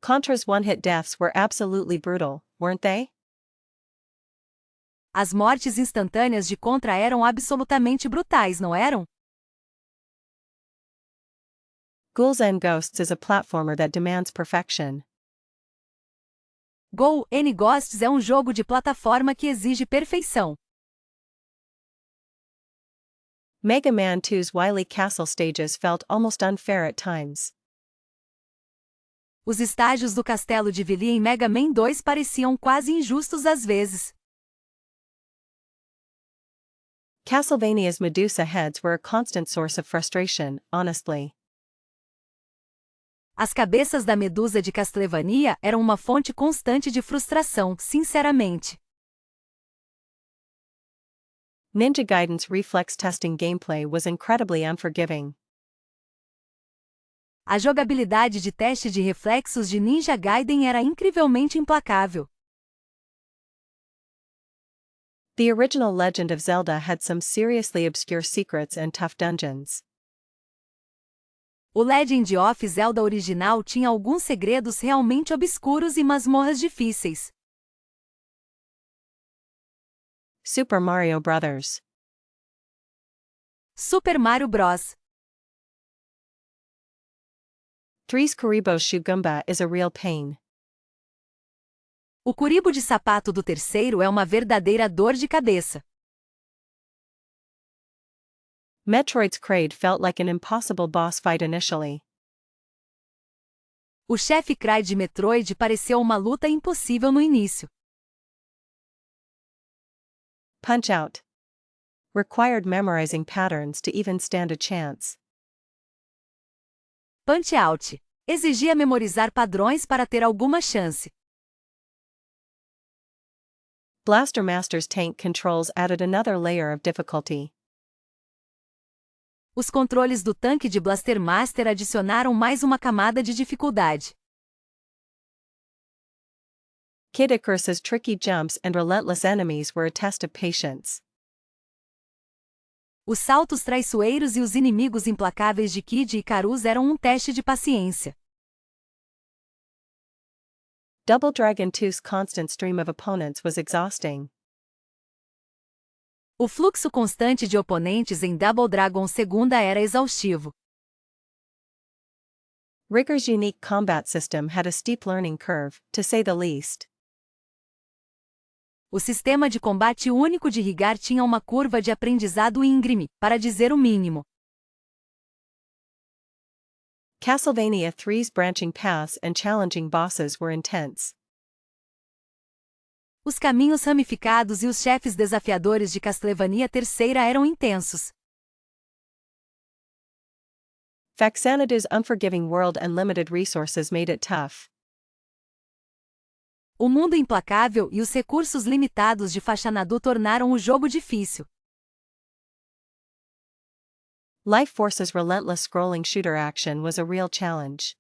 Contra's one-hit deaths were absolutely brutal, weren't they? As mortes instantâneas de Contra eram absolutamente brutais, não eram? Ghouls and Ghosts is a platformer that demands perfection. Ghouls and Ghosts é um jogo de plataforma que exige perfeição. Mega Man 2's Wily Castle stages felt almost unfair at times. Os estágios do Castelo de Wily em Mega Man 2 pareciam quase injustos às vezes. Castlevania's Medusa heads were a constant source of frustration, honestly. As cabeças da Medusa de Castlevania eram uma fonte constante de frustração, sinceramente. Ninja Gaiden's reflex testing gameplay was incredibly unforgiving. A jogabilidade de teste de reflexos de Ninja Gaiden era incrivelmente implacável. The original Legend of Zelda had some seriously obscure secrets and tough dungeons. O Legend of Zelda original tinha alguns segredos realmente obscuros e masmorras difíceis. Super Mario Bros. Super Mario Bros. 3's Kuribo's Shugumba is a real pain. O Kuribo de sapato do terceiro é uma verdadeira dor de cabeça. Metroid's Kraid felt like an impossible boss fight initially. O chefe Kraid de Metroid pareceu uma luta impossível no início. Punch-Out! Required memorizing patterns to even stand a chance. Punch-Out! Exigia memorizar padrões para ter alguma chance. Blaster Master's tank controls added another layer of difficulty. Os controles do tanque de Blaster Master adicionaram mais uma camada de dificuldade. Kid Icarus's tricky jumps and relentless enemies were a test of patience. Os saltos traiçoeiros e os inimigos implacáveis de Kid Icarus eram um teste de paciência. Double Dragon 2's constant stream of opponents was exhausting. O fluxo constante de oponentes em Double Dragon 2 era exaustivo. Rigger's unique combat system had a steep learning curve, to say the least. O sistema de combate único de Riggar tinha uma curva de aprendizado íngreme, para dizer o mínimo. Castlevania 3's branching paths and challenging bosses were intense. Os caminhos ramificados e os chefes desafiadores de Castlevania III eram intensos. Faxanadu's unforgiving world and limited resources made it tough. O mundo implacável e os recursos limitados de Faxanadu tornaram o jogo difícil. Life Force's relentless scrolling shooter action was a real challenge.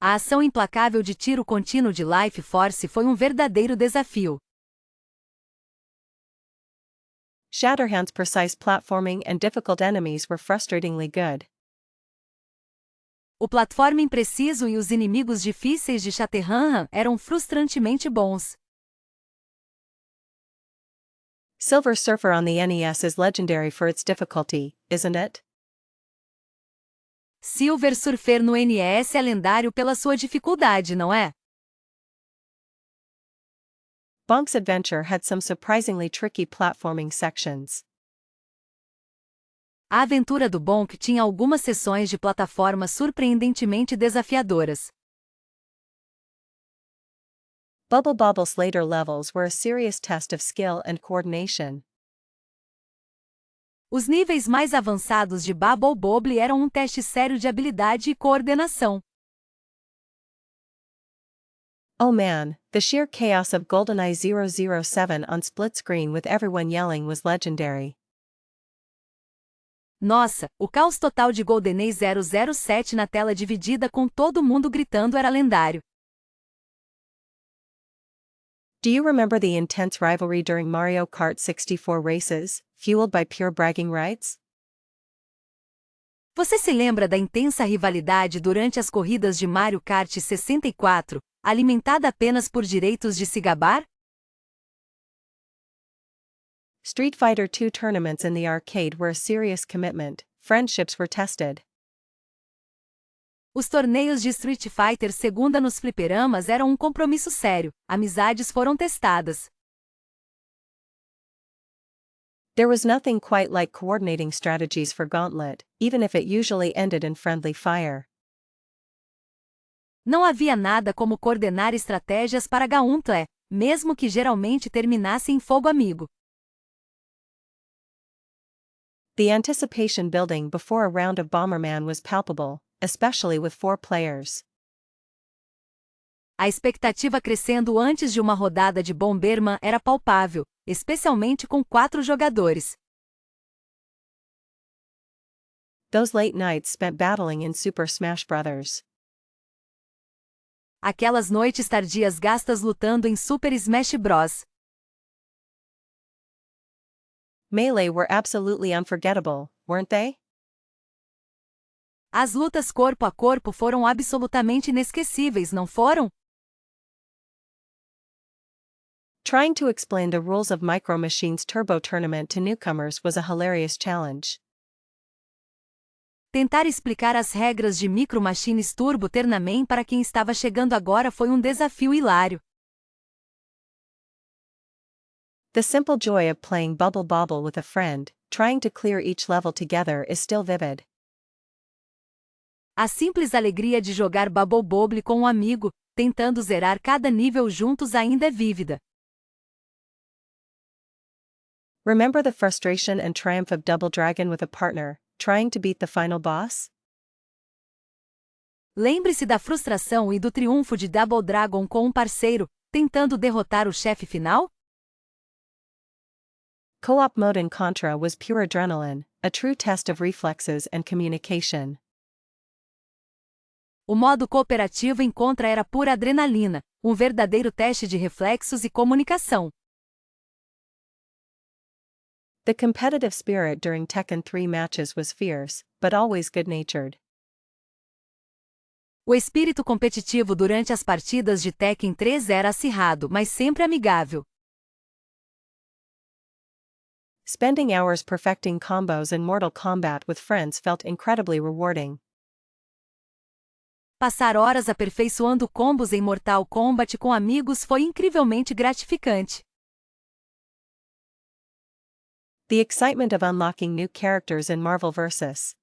A ação implacável de tiro contínuo de Life Force foi um verdadeiro desafio. Shatterhand's precise platforming and difficult enemies were frustratingly good. O platforming preciso e os inimigos difíceis de Shatterhand eram frustrantemente bons. Silver Surfer on the NES is legendary for its difficulty, isn't it? Silver Surfer no NES é lendário pela sua dificuldade, não é? Bonk's Adventure had some surprisingly tricky platforming sections. A aventura do Bonk tinha algumas seções de plataforma surpreendentemente desafiadoras. Bubble Bobble's later levels were a serious test of skill and coordination. Os níveis mais avançados de Bubble Bobble eram um teste sério de habilidade e coordenação. Oh man, the sheer chaos of GoldenEye 007 on split screen with everyone yelling was legendary. Nossa, o caos total de GoldenEye 007 na tela dividida com todo mundo gritando era lendário. Do you remember the intense rivalry during Mario Kart 64 races, fueled by pure bragging rights? Você se lembra da intensa rivalidade durante as corridas de Mario Kart 64, alimentada apenas por direitos de se gabar? Street Fighter II tournaments in the arcade were a serious commitment, friendships were tested. Os torneios de Street Fighter II nos fliperamas eram um compromisso sério, amizades foram testadas. There was nothing quite like coordinating strategies for Gauntlet, even if it usually ended in friendly fire. Não havia nada como coordenar estratégias para Gauntlet, mesmo que geralmente terminasse em fogo amigo. The anticipation building before a round of Bomberman was palpable, especially with 4 players. A expectativa crescendo antes de uma rodada de Bomberman era palpável, especialmente com 4 jogadores. Those late nights spent battling in Super Smash Bros. Aquelas noites tardias gastas lutando em Super Smash Bros. Melee were absolutely unforgettable, weren't they? As lutas corpo a corpo foram absolutamente inesquecíveis, não foram? Trying to explain the rules of Micro Machines Turbo Tournament to newcomers was a hilarious challenge. Tentar explicar as regras de Micro Machines Turbo Tournament para quem estava chegando agora foi um desafio hilário. The simple joy of playing Bubble Bobble with a friend, trying to clear each level together is still vivid. A simples alegria de jogar Bubble Bobble com um amigo, tentando zerar cada nível juntos ainda é vívida. Remember the frustration and triumph of Double Dragon with a partner, trying to beat the final boss? Lembre-se da frustração e do triunfo de Double Dragon com um parceiro, tentando derrotar o chefe final? Co-op mode in Contra was pure adrenaline, a true test of reflexes and communication. O modo cooperativo em Contra era pura adrenalina, um verdadeiro teste de reflexos e comunicação. The competitive spirit during Tekken 3 matches was fierce, but always good-natured. O espírito competitivo durante as partidas de Tekken 3 era acirrado, mas sempre amigável. Spending hours perfecting combos in Mortal Kombat with friends felt incredibly rewarding. Passar horas aperfeiçoando combos em Mortal Kombat com amigos foi incrivelmente gratificante. The excitement of unlocking new characters in Marvel vs.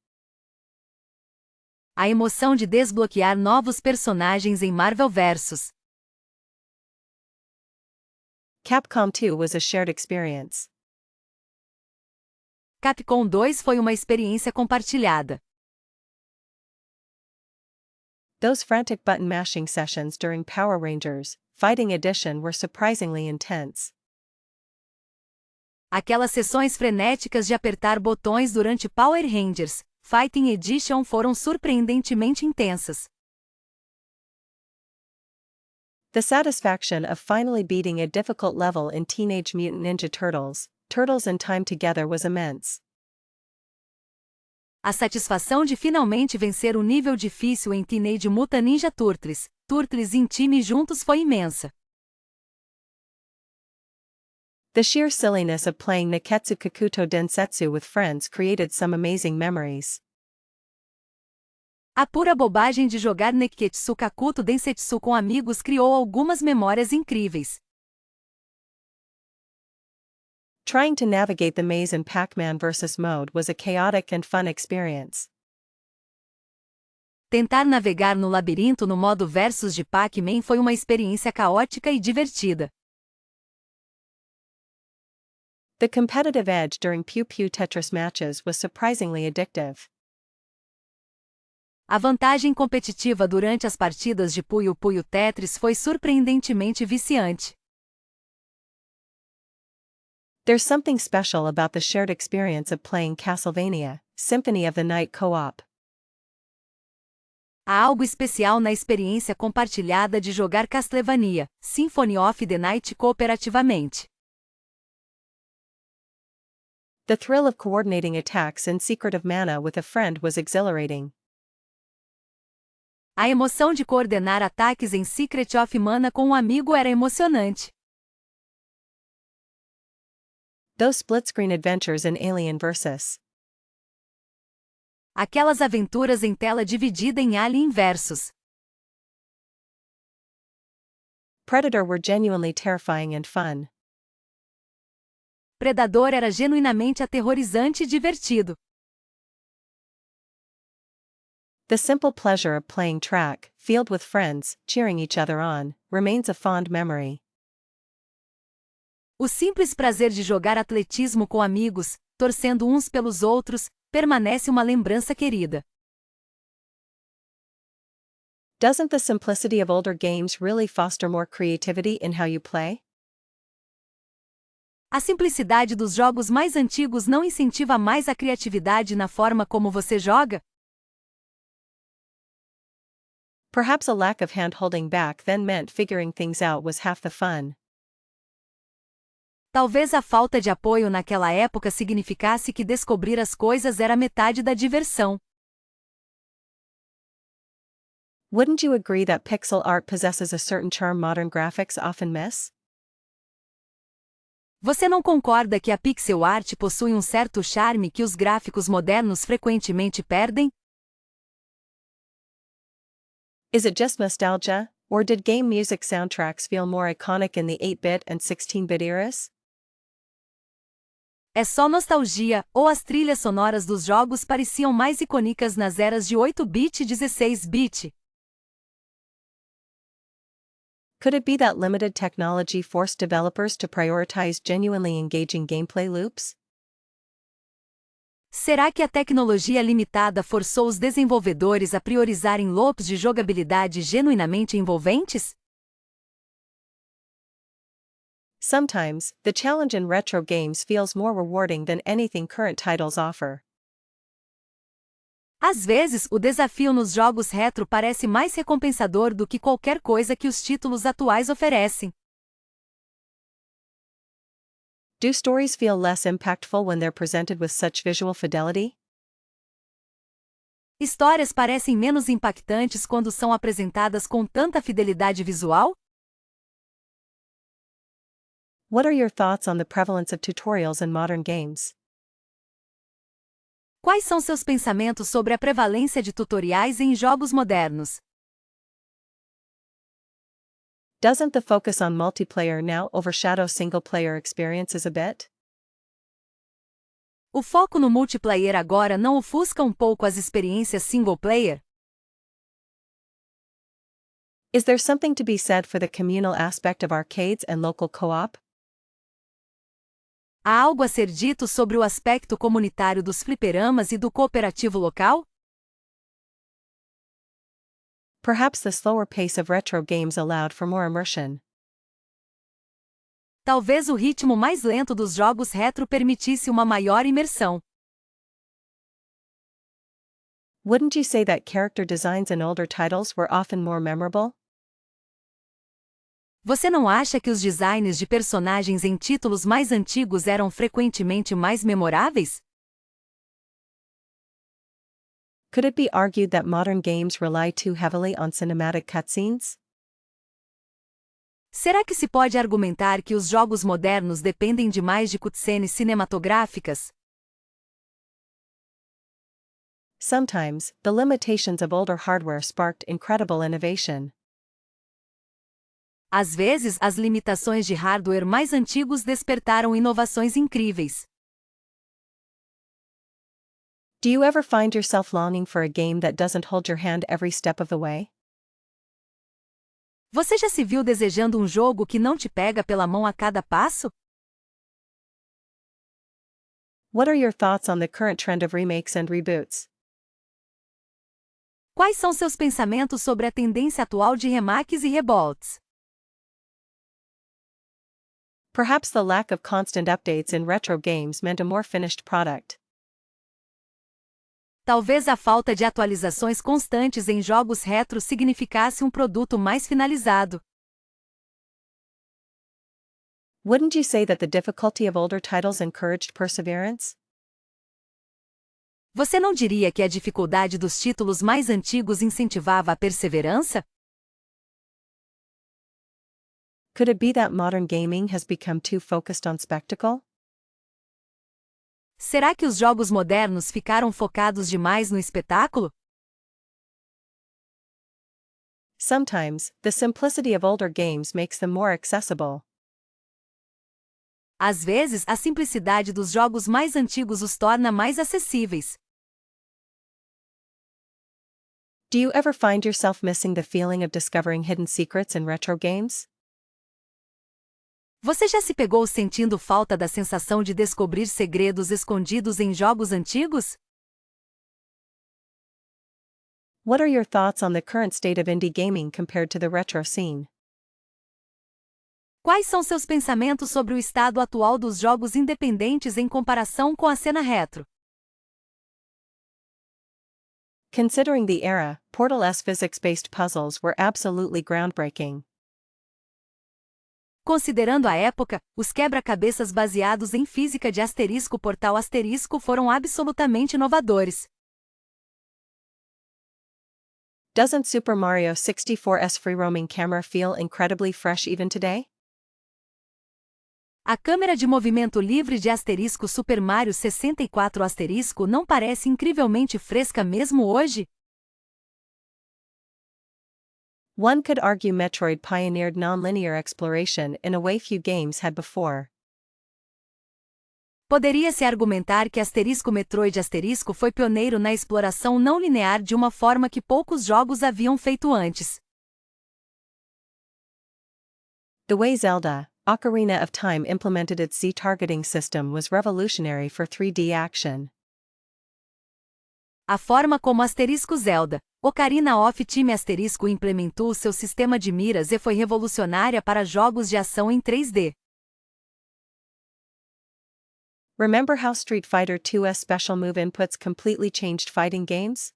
A emoção de desbloquear novos personagens em Marvel vs. Capcom 2 was a shared experience. Capcom 2 foi uma experiência compartilhada. Those frantic button mashing sessions during Power Rangers Fighting Edition were surprisingly intense. Aquelas sessões frenéticas de apertar botões durante Power Rangers Fighting Edition foram surpreendentemente intensas. The satisfaction of finally beating a difficult level in Teenage Mutant Ninja Turtles, Turtles in Time Together was immense. A satisfação de finalmente vencer um nível difícil em Teenage Mutant Ninja Turtles, Turtles em Time juntos foi imensa. The sheer silliness of playing Neketsu Kakuto Densetsu with friends created some amazing memories. A pura bobagem de jogar Neketsu Kakuto Densetsu com amigos criou algumas memórias incríveis. Trying to navigate the maze in Pac-Man vs. mode was a chaotic and fun experience. Tentar navegar no labirinto no modo versus de Pac-Man foi uma experiência caótica e divertida. The competitive edge during Pew Pew Tetris matches was surprisingly addictive. A vantagem competitiva durante as partidas de Puyo Puyo Tetris foi surpreendentemente viciante. There's something special about the shared experience of playing Castlevania Symphony of the Night co-op. Há algo especial na experiência compartilhada de jogar Castlevania Symphony of the Night cooperativamente. The thrill of coordinating attacks in Secret of Mana with a friend was exhilarating. A emoção de coordenar ataques em Secret of Mana com um amigo era emocionante. Those split-screen adventures in Alien vs. Aquelas aventuras em tela dividida em Alien vs. Predator were genuinely terrifying and fun. Predador era genuinamente aterrorizante e divertido. The simple pleasure of playing track, field with friends, cheering each other on, remains a fond memory. O simples prazer de jogar atletismo com amigos, torcendo uns pelos outros, permanece uma lembrança querida. Doesn't the simplicity of older games really foster more creativity in how you play? A simplicidade dos jogos mais antigos não incentiva mais a criatividade na forma como você joga? Perhaps a lack of hand-holding back then meant figuring things out was half the fun. Talvez a falta de apoio naquela época significasse que descobrir as coisas era metade da diversão. Wouldn't you agree that pixel art possesses a certain charm modern graphics often miss? Você não concorda que a pixel art possui um certo charme que os gráficos modernos frequentemente perdem? Is it just nostalgia, or did game music soundtracks feel more iconic in the 8-bit and 16-bit eras? É só nostalgia, ou as trilhas sonoras dos jogos pareciam mais icônicas nas eras de 8-bit e 16-bit? Could it be that limited technology forced developers to prioritize genuinely engaging gameplay loops? Será que a tecnologia limitada forçou os desenvolvedores a priorizarem loops de jogabilidade genuinamente envolventes? Sometimes, the challenge in retro games feels more rewarding than anything current titles offer. Às vezes, o desafio nos jogos retro parece mais recompensador do que qualquer coisa que os títulos atuais oferecem. Do stories feel less impactful when they're presented with such visual fidelity? Histórias parecem menos impactantes quando são apresentadas com tanta fidelidade visual? What are your thoughts on the prevalence of tutorials in modern games? Quais são seus pensamentos sobre a prevalência de tutoriais em jogos modernos? Doesn't the focus on multiplayer now overshadow single-player experiences a bit? O foco no multiplayer agora não ofusca um pouco as experiências single-player? Is there something to be said for the communal aspect of arcades and local co-op? Há algo a ser dito sobre o aspecto comunitário dos fliperamas e do cooperativo local? Perhaps the slower pace of retro games allowed for more immersion. Talvez o ritmo mais lento dos jogos retro permitisse uma maior imersão. Wouldn't you say that character designs in older titles were often more memorable? Você não acha que os designs de personagens em títulos mais antigos eram frequentemente mais memoráveis? Could it be argued that modern games rely too heavily on cinematic cutscenes? Será que se pode argumentar que os jogos modernos dependem demais de cutscenes cinematográficas? Sometimes, the limitations of older hardware sparked incredible innovation. Às vezes, as limitações de hardware mais antigos despertaram inovações incríveis. Do you ever find yourself longing for a game that doesn't hold your hand every step of the way? Você já se viu desejando um jogo que não te pega pela mão a cada passo? What are your thoughts on the current trend of remakes and reboots? Quais são seus pensamentos sobre a tendência atual de remakes e reboots? Perhaps the lack of constant updates in retro games meant a more finished product. Talvez a falta de atualizações constantes em jogos retro significasse um produto mais finalizado. Wouldn't you say that the difficulty of older titles encouraged perseverance? Você não diria que a dificuldade dos títulos mais antigos incentivava a perseverança? Could it be that modern gaming has become too focused on spectacle? Será que os jogos modernos ficaram focados demais no espetáculo? Sometimes, the simplicity of older games makes them more accessible. Às vezes, a simplicidade dos jogos mais antigos os torna mais acessíveis. Do you ever find yourself missing the feeling of discovering hidden secrets in retro games? Você já se pegou sentindo falta da sensação de descobrir segredos escondidos em jogos antigos? What are your thoughts on the current state of indie gaming compared to the retro scene? Quais são seus pensamentos sobre o estado atual dos jogos independentes em comparação com a cena retro? Considering the era, Portal's physics-based puzzles were absolutely groundbreaking. Considerando a época, os quebra-cabeças baseados em física de Portal foram absolutamente inovadores. Doesn't Super Mario 64's free-roaming camera feel incredibly fresh even today? A câmera de movimento livre de Super Mario 64 não parece incrivelmente fresca mesmo hoje? One could argue Metroid pioneered non-linear exploration in a way few games had before. Poderia-se argumentar que Metroid foi pioneiro na exploração não linear de uma forma que poucos jogos haviam feito antes. The way Zelda, Ocarina of Time implemented its Z-targeting system was revolutionary for 3D action. A forma como Zelda, Ocarina of Time implementou seu sistema de miras foi revolucionária para jogos de ação em 3D. Remember how Street Fighter II's special move inputs completely changed fighting games?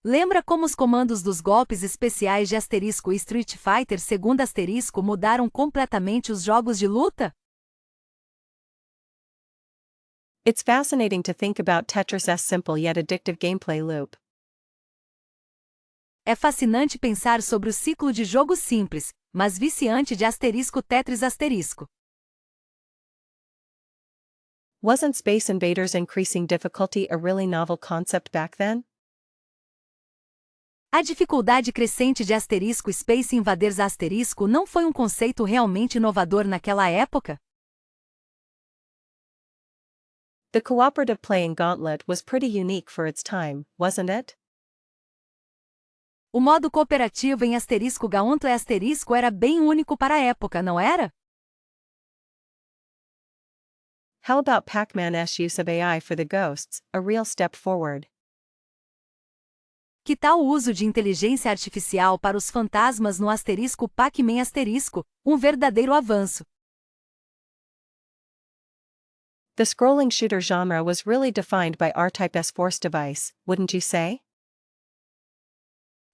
Lembra como os comandos dos golpes especiais de Street Fighter II mudaram completamente os jogos de luta? It's fascinating to think about Tetris's simple yet addictive gameplay loop. É fascinante pensar sobre o ciclo de jogo simples, mas viciante de Tetris ***. Wasn't Space Invaders increasing difficulty a really novel concept back then? A dificuldade crescente de Space Invaders não foi um conceito realmente inovador naquela época? The cooperative play in Gauntlet was pretty unique for its time, wasn't it? O modo cooperativo em Gauntlet era bem único para a época, não era? How about Pac-Man's use of AI for the ghosts, a real step forward? Que tal o uso de inteligência artificial para os fantasmas no asterisco Pac-Man asterisco, um verdadeiro avanço. The scrolling shooter genre was really defined by R-Type's Force device, wouldn't you say?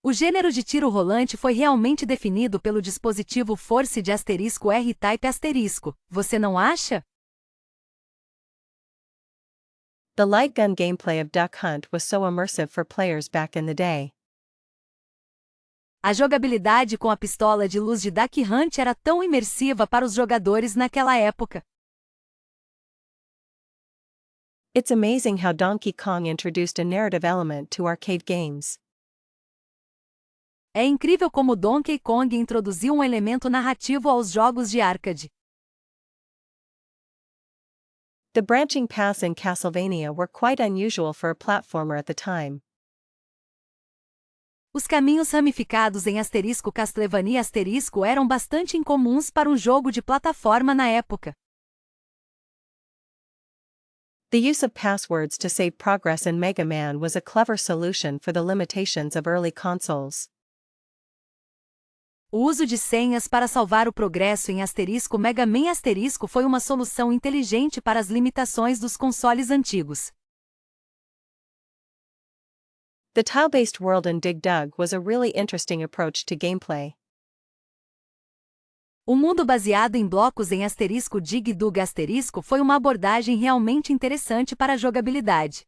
O gênero de tiro rolante foi realmente definido pelo dispositivo Force de asterisco R-Type asterisco, você não acha? The light gun gameplay of Duck Hunt was so immersive for players back in the day. A jogabilidade com a pistola de luz de Duck Hunt era tão imersiva para os jogadores naquela época. It's amazing how Donkey Kong introduced a narrative element to arcade games. É incrível como Donkey Kong introduziu um elemento narrativo aos jogos de arcade. The branching paths in Castlevania were quite unusual for a platformer at the time. Os caminhos ramificados em asterisco Castlevania asterisco eram bastante incomuns para um jogo de plataforma na época. The use of passwords to save progress in Mega Man was a clever solution for the limitations of early consoles. O uso de senhas para salvar o progresso em asterisco Mega Man asterisco foi uma solução inteligente para as limitações dos consoles antigos. The tile-based world in Dig Dug was a really interesting approach to gameplay. O mundo baseado em blocos em asterisco Dig Dug asterisco foi uma abordagem realmente interessante para a jogabilidade.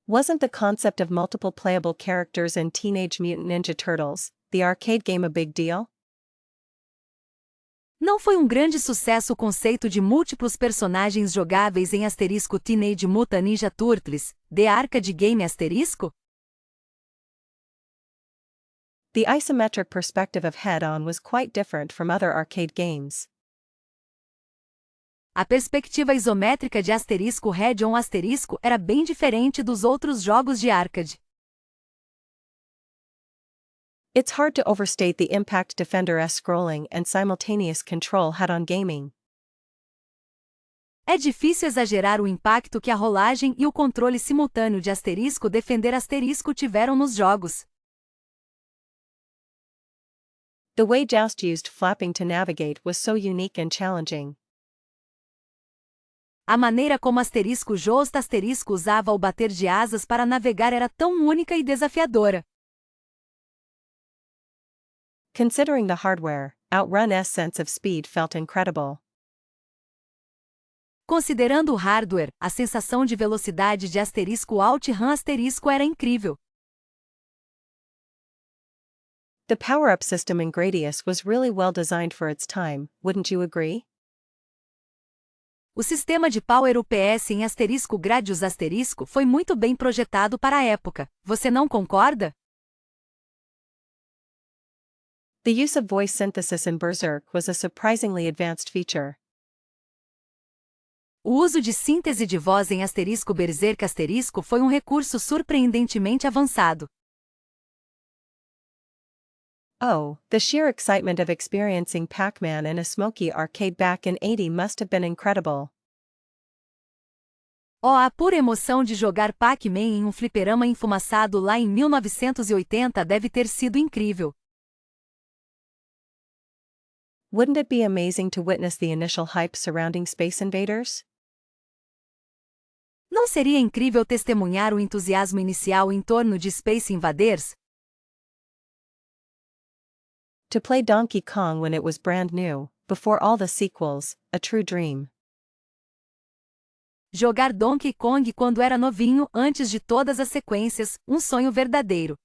Wasn't the concept of multiple playable characters in Teenage Mutant Ninja Turtles, the arcade game, a big deal? Não foi um grande sucesso o conceito de múltiplos personagens jogáveis em asterisco Teenage Mutant Ninja Turtles, The Arcade Game asterisco? The isometric perspective of Head-On was quite different from other arcade games. A perspectiva isométrica de asterisco Head-On asterisco era bem diferente dos outros jogos de arcade. It's hard to overstate the impact Defender's scrolling and simultaneous control had on gaming. É difícil exagerar o impacto que a rolagem e o controle simultâneo de asterisco Defender asterisco tiveram nos jogos. The way Joust used flapping to navigate was so unique and challenging. A maneira como asterisco Joust asterisco usava o bater de asas para navegar era tão única e desafiadora. Considering the hardware, Outrun's sense of speed felt incredible. Considerando o hardware, a sensação de velocidade de asterisco OutRun asterisco era incrível. The power-up system in Gradius was really well designed for its time, wouldn't you agree? O sistema de Power UPS em asterisco Gradius asterisco foi muito bem projetado para a época, você não concorda? The use of voice synthesis in Berserk was a surprisingly advanced feature. O uso de síntese de voz em asterisco Berserk asterisco foi um recurso surpreendentemente avançado. Oh, the sheer excitement of experiencing Pac-Man in a smoky arcade back in '80 must have been incredible. Oh, a pura emoção de jogar Pac-Man em um fliperama enfumaçado lá em 1980 deve ter sido incrível. Wouldn't it be amazing to witness the initial hype surrounding Space Invaders? Não seria incrível testemunhar o entusiasmo inicial em torno de Space Invaders? To play Donkey Kong when it was brand new, before all the sequels, a true dream. Jogar Donkey Kong quando era novinho, antes de todas as sequências, um sonho verdadeiro.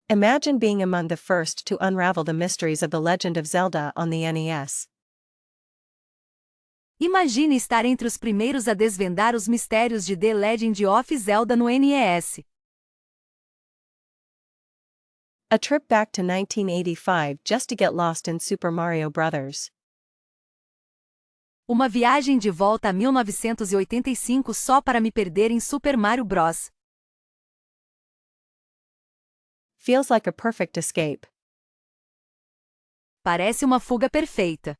Imagine being among the first to unravel the mysteries of The Legend of Zelda on the NES. Imagine estar entre os primeiros a desvendar os mistérios de The Legend of Zelda no NES. A trip back to 1985 just to get lost in Super Mario Bros. Uma viagem de volta a 1985 só para me perder em Super Mario Bros. Feels like a perfect escape. parece uma fuga perfeita.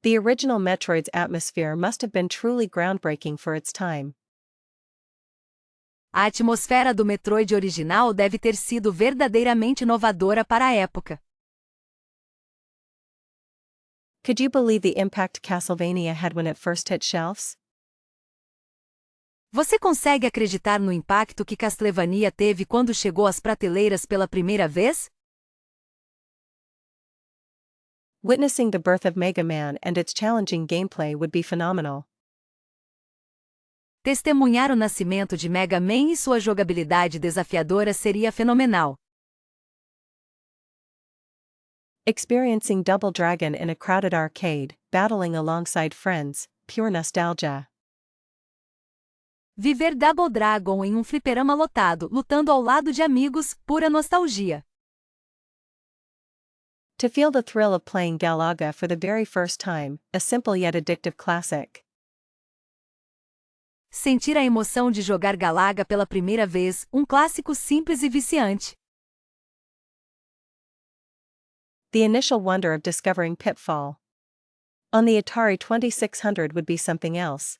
The original Metroid's atmosphere must have been truly groundbreaking for its time. A atmosfera do Metroid original deve ter sido verdadeiramente inovadora para a época. Could you believe the impact Castlevania had when it first hit shelves? Você consegue acreditar no impacto que Castlevania teve quando chegou às prateleiras pela primeira vez? Witnessing the birth of Mega Man and its challenging gameplay would be phenomenal. Testemunhar o nascimento de Mega Man e sua jogabilidade desafiadora seria fenomenal. Experiencing Double Dragon in a crowded arcade, battling alongside friends, pure nostalgia. Viver Double Dragon em um fliperama lotado, lutando ao lado de amigos, pura nostalgia. To feel the thrill of playing Galaga for the very first time, a simple yet addictive classic. Sentir a emoção de jogar Galaga pela primeira vez, um clássico simples e viciante. The initial wonder of discovering Pitfall on the Atari 2600 would be something else.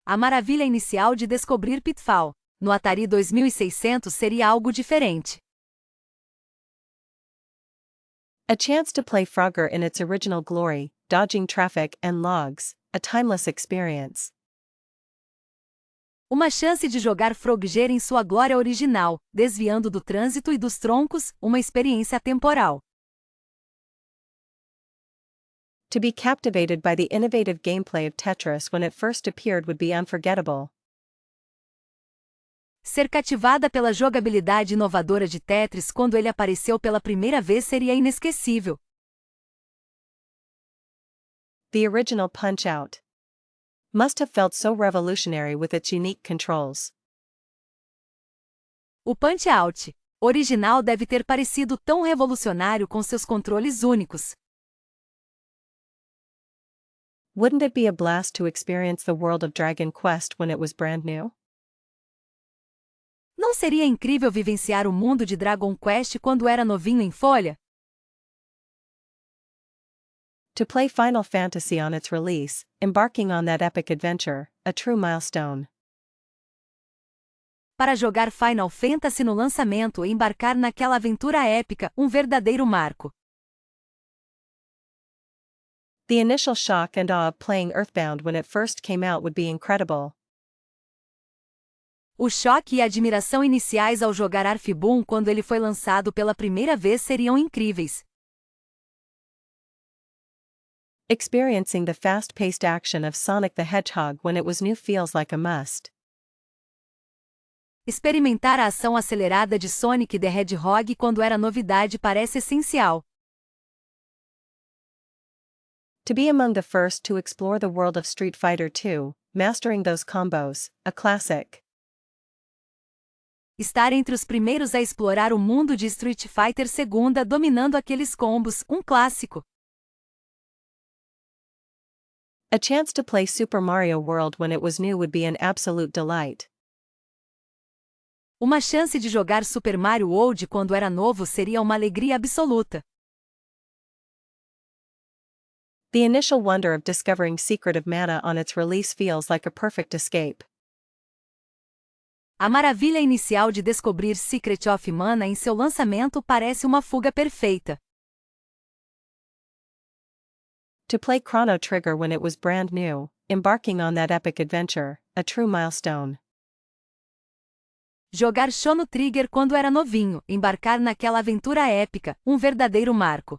A maravilha inicial de descobrir Pitfall no Atari 2600 seria algo diferente. A chance to play Frogger in its original glory, dodging traffic and logs, a timeless experience. Uma chance de jogar Frogger em sua glória original, desviando do trânsito e dos troncos, uma experiência atemporal. To be captivated by the innovative gameplay of Tetris when it first appeared would be unforgettable. Ser cativada pela jogabilidade inovadora de Tetris quando ele apareceu pela primeira vez seria inesquecível. The original Punch-Out! Must have felt so revolutionary with its unique controls. O Punch-Out! Original deve ter parecido tão revolucionário com seus controles únicos. Wouldn't it be a blast to experience the world of Dragon Quest when it was brand new? Não seria incrível vivenciar o mundo de Dragon Quest quando era novinho em folha? To play Final Fantasy on its release, embarking on that epic adventure, a true milestone. Para jogar Final Fantasy no lançamento e embarcar naquela aventura épica, um verdadeiro marco. The initial shock and awe of playing Earthbound when it first came out would be incredible. O choque e a admiração iniciais ao jogar Arfboom quando ele foi lançado pela primeira vez seriam incríveis. Experiencing the fast-paced action of Sonic the Hedgehog when it was new feels like a must. Experimentar a ação acelerada de Sonic the Hedgehog quando era novidade parece essencial. To be among the first to explore the world of Street Fighter II, mastering those combos, a classic. Estar entre os primeiros a explorar o mundo de Street Fighter II dominando aqueles combos, um clássico. A chance to play Super Mario World when it was new would be an absolute delight. Uma chance de jogar Super Mario World quando era novo seria uma alegria absoluta. The initial wonder of discovering Secret of Mana on its release feels like a perfect escape. A maravilha inicial de descobrir Secret of Mana em seu lançamento parece uma fuga perfeita. To play Chrono Trigger when it was brand new, embarking on that epic adventure, a true milestone. Jogar Chrono Trigger quando era novinho, embarcar naquela aventura épica, um verdadeiro marco.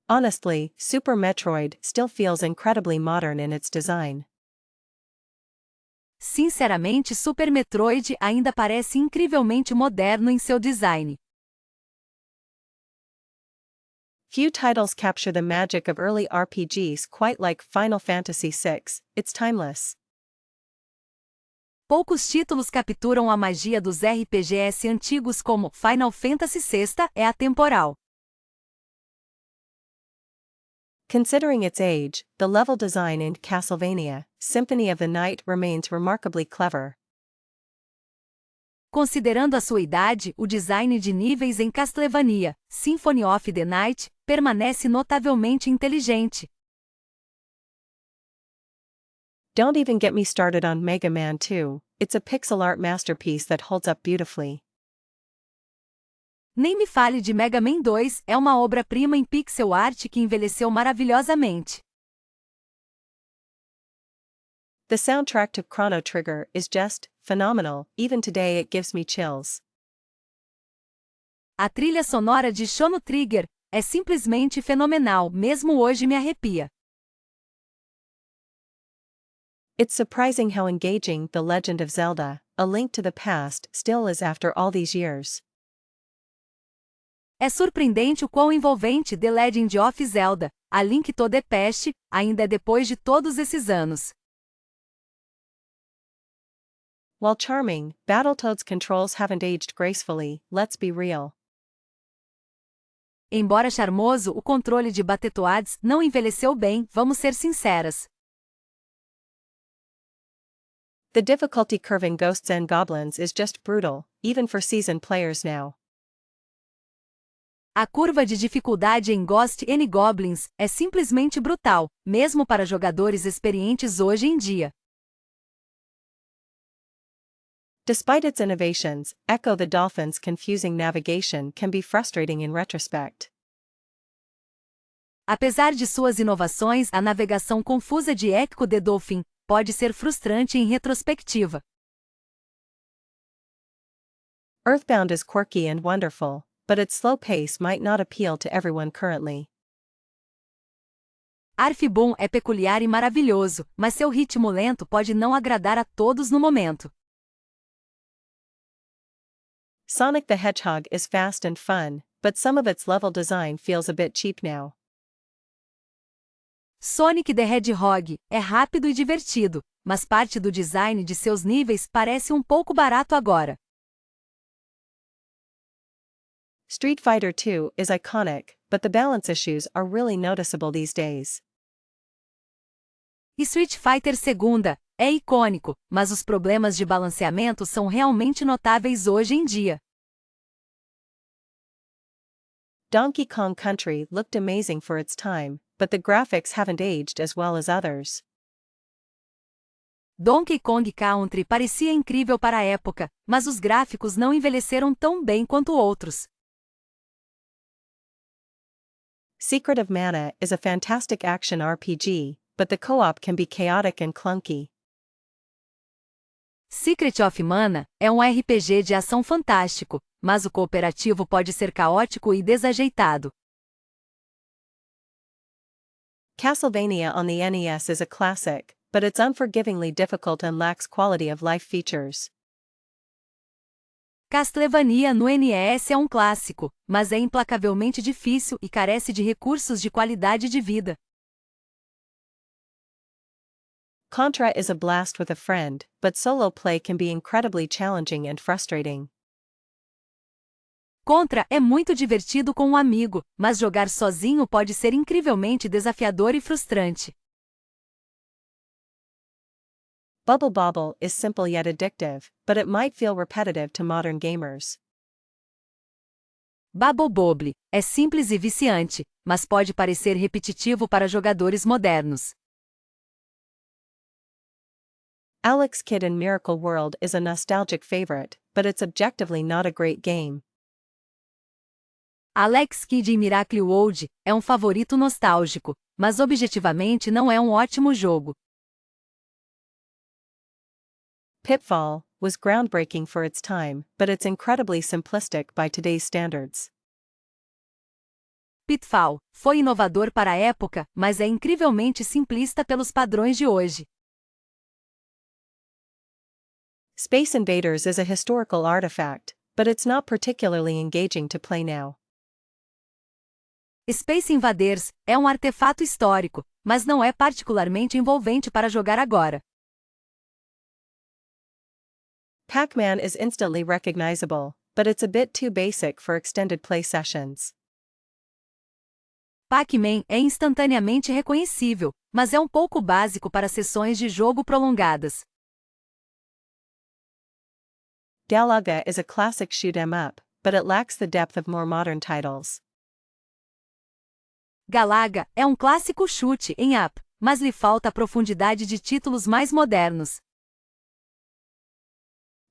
Honestly, Super Metroid still feels incredibly modern in its design. Sinceramente, Super Metroid ainda parece incrivelmente moderno em seu design. Few titles capture the magic of early RPGs quite like Final Fantasy VI, it's timeless. Poucos títulos capturam a magia dos RPGs antigos como Final Fantasy VI é atemporal. Considering its age, the level design in Castlevania, Symphony of the Night remains remarkably clever. Considerando a sua idade, o design de níveis em Castlevania Symphony of the Night permanece notavelmente inteligente. Don't even get me started on Mega Man 2, it's a pixel art masterpiece that holds up beautifully. Nem me fale de Mega Man 2, é uma obra-prima em pixel art que envelheceu maravilhosamente. The soundtrack to Chrono Trigger is just phenomenal, even today it gives me chills. A trilha sonora de Chrono Trigger é simplesmente fenomenal, mesmo hoje me arrepia. It's surprising how engaging The Legend of Zelda: A Link to the Past still is after all these years. É surpreendente o quão envolvente The Legend of Zelda: A Link to the Past ainda é depois de todos esses anos. While charming, Battletoads controls haven't aged gracefully, let's be real. Embora charmoso, o controle de Battletoads não envelheceu bem, vamos ser sinceras. The difficulty curve in Ghosts and Goblins is just brutal, even for seasoned players now. A curva de dificuldade em Ghosts and Goblins é simplesmente brutal, mesmo para jogadores experientes hoje em dia. Despite its innovations, Echo the Dolphin's confusing navigation can be frustrating in retrospect. Apesar de suas inovações, a navegação confusa de Echo the Dolphin pode ser frustrante em retrospectiva. Earthbound is quirky and wonderful, but its slow pace might not appeal to everyone currently. Arfboom é peculiar e maravilhoso, mas seu ritmo lento pode não agradar a todos no momento. Sonic the Hedgehog is fast and fun, but some of its level design feels a bit cheap now. Sonic the Hedgehog é rápido e divertido, mas parte do design de seus níveis parece um pouco barato agora. Street Fighter 2 is iconic, but the balance issues are really noticeable these days. Street Fighter 2 é icônico, mas os problemas de balanceamento são realmente notáveis hoje em dia. Donkey Kong Country looked amazing for its time, but the graphics haven't aged as well as others. Donkey Kong Country parecia incrível para a época, mas os gráficos não envelheceram tão bem quanto outros. Secret of Mana is a fantastic action RPG, but the co-op can be chaotic and clunky. Secret of Mana é um RPG de ação fantástico, mas o cooperativo pode ser caótico e desajeitado. Castlevania on the NES is a classic, but it's unforgivingly difficult and lacks quality of life features. Castlevania no NES é um clássico, mas é implacavelmente difícil e carece de recursos de qualidade de vida. Contra is a blast with a friend, but solo play can be incredibly challenging and frustrating. Contra é muito divertido com um amigo, mas jogar sozinho pode ser incrivelmente desafiador e frustrante. Bubble Bobble is simple yet addictive, but it might feel repetitive to modern gamers. Bubble Bobble é simples e viciante, mas pode parecer repetitivo para jogadores modernos. Alex Kidd in Miracle World is a nostalgic favorite, but it's objectively not a great game. Alex Kidd em Miracle World é um favorito nostálgico, mas objetivamente não é um ótimo jogo. Pitfall was groundbreaking for its time, but it's incredibly simplistic by today's standards. Pitfall foi inovador para a época, mas é incrivelmente simplista pelos padrões de hoje. Space Invaders is a historical artifact, but it's not particularly engaging to play now. Space Invaders é um artefato histórico, mas não é particularmente envolvente para jogar agora. Pac-Man is instantly recognizable, but it's a bit too basic for extended play sessions. Pac-Man é instantaneamente reconhecível, mas é um pouco básico para sessões de jogo prolongadas. Galaga is a classic shoot 'em up, but it lacks the depth of more modern titles. Galaga é um clássico chute em up, mas lhe falta a profundidade de títulos mais modernos.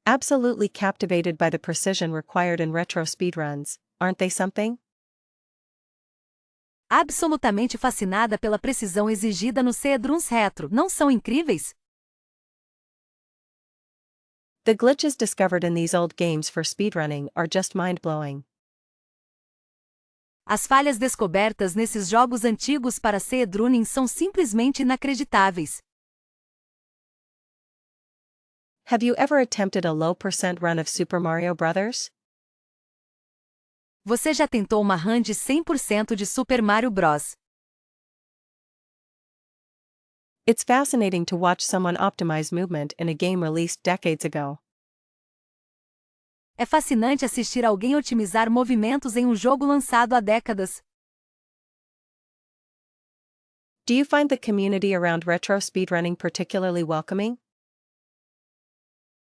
Absolutely captivated by the precision required in retro speedruns, aren't they something? Absolutamente fascinada pela precisão exigida nos speedruns retro, não são incríveis? The glitches discovered in these old games for speedrunning are just mind-blowing. As falhas descobertas nesses jogos antigos para speedrunning são simplesmente inacreditáveis. Have you ever attempted a low-percent run of Super Mario Bros.? Você já tentou uma run de 100% de Super Mario Bros? It's fascinating to watch someone optimize movement in a game released decades ago. É fascinante assistir alguém otimizar movimentos em um jogo lançado há décadas. Do you find the community around retro speedrunning particularly welcoming?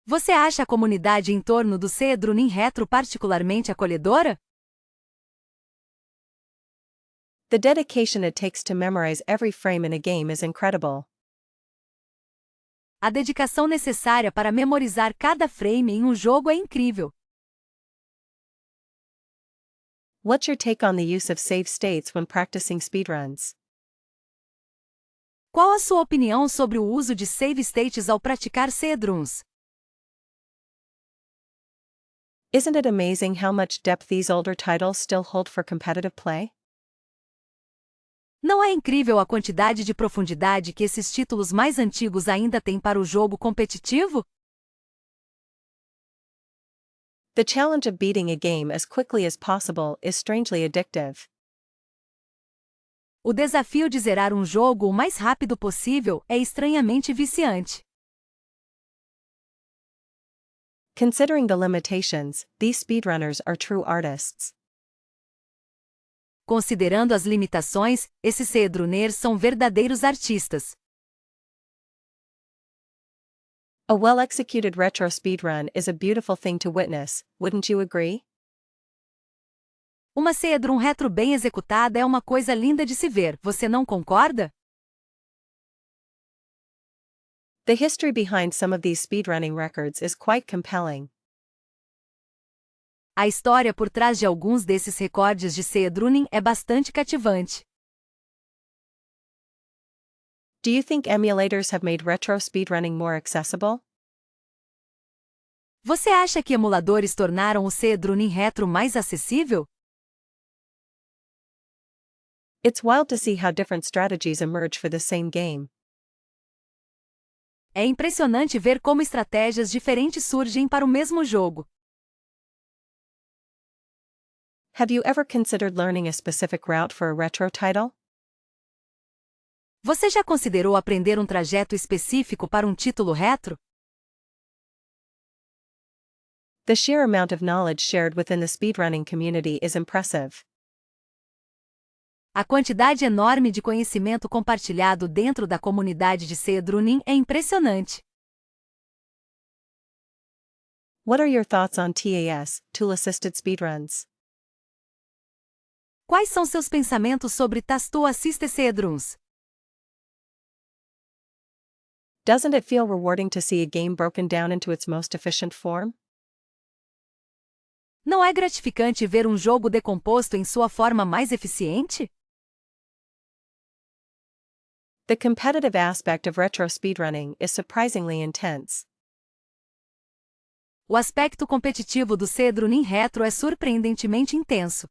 Você acha a comunidade em torno do speedrunning retro particularmente acolhedora? The dedication it takes to memorize every frame in a game is incredible. A dedicação necessária para memorizar cada frame em um jogo é incrível. What's your take on the use of save states when practicing speedruns? Qual a sua opinião sobre o uso de save states ao praticar speedruns? Isn't it amazing how much depth these older titles still hold for competitive play? Não é incrível a quantidade de profundidade que esses títulos mais antigos ainda têm para o jogo competitivo? The challenge of beating a game as quickly as possible is strangely addictive. O desafio de zerar um jogo o mais rápido possível é estranhamente viciante. Considering the limitations, these speedrunners are true artists. Considerando as limitações, esses speedrunners são verdadeiros artistas. A well-executed retro speedrun is a beautiful thing to witness, wouldn't you agree? Uma speedrun retro bem executada é uma coisa linda de se ver, você não concorda? The history behind some of these speedrunning records is quite compelling. A história por trás de alguns desses recordes de speedrunning é bastante cativante. Do you think emulators have made retro speedrunning more accessible? Você acha que emuladores tornaram o speedrunning retro mais acessível? It's wild to see how different strategies emerge for the same game. É impressionante ver como estratégias diferentes surgem para o mesmo jogo. Have you ever considered learning a specific route for a retro title? Você já considerou aprender um trajeto específico para um título retro? The sheer amount of knowledge shared within the speedrunning community is impressive. A quantidade enorme de conhecimento compartilhado dentro da comunidade de speedrunning é impressionante. What are your thoughts on TAS, tool-assisted speedruns? Quais são seus pensamentos sobre Tool Assisted Speedruns? Doesn't it feel rewarding to see a game broken down into its most efficient form? Não é gratificante ver um jogo decomposto em sua forma mais eficiente? The competitive aspect of retro speedrunning is surprisingly intense. O aspecto competitivo do speedrunning retro é surpreendentemente intenso.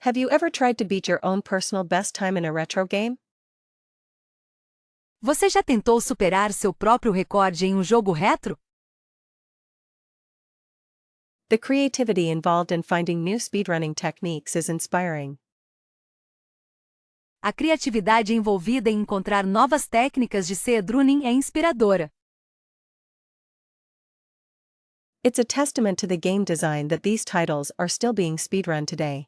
Have you ever tried to beat your own personal best time in a retro game? Você já tentou superar seu próprio recorde em um jogo retro? The creativity involved in finding new speedrunning techniques is inspiring. A criatividade envolvida em encontrar novas técnicas de speedrunning é inspiradora. It's a testament to the game design that these titles are still being speedrun today.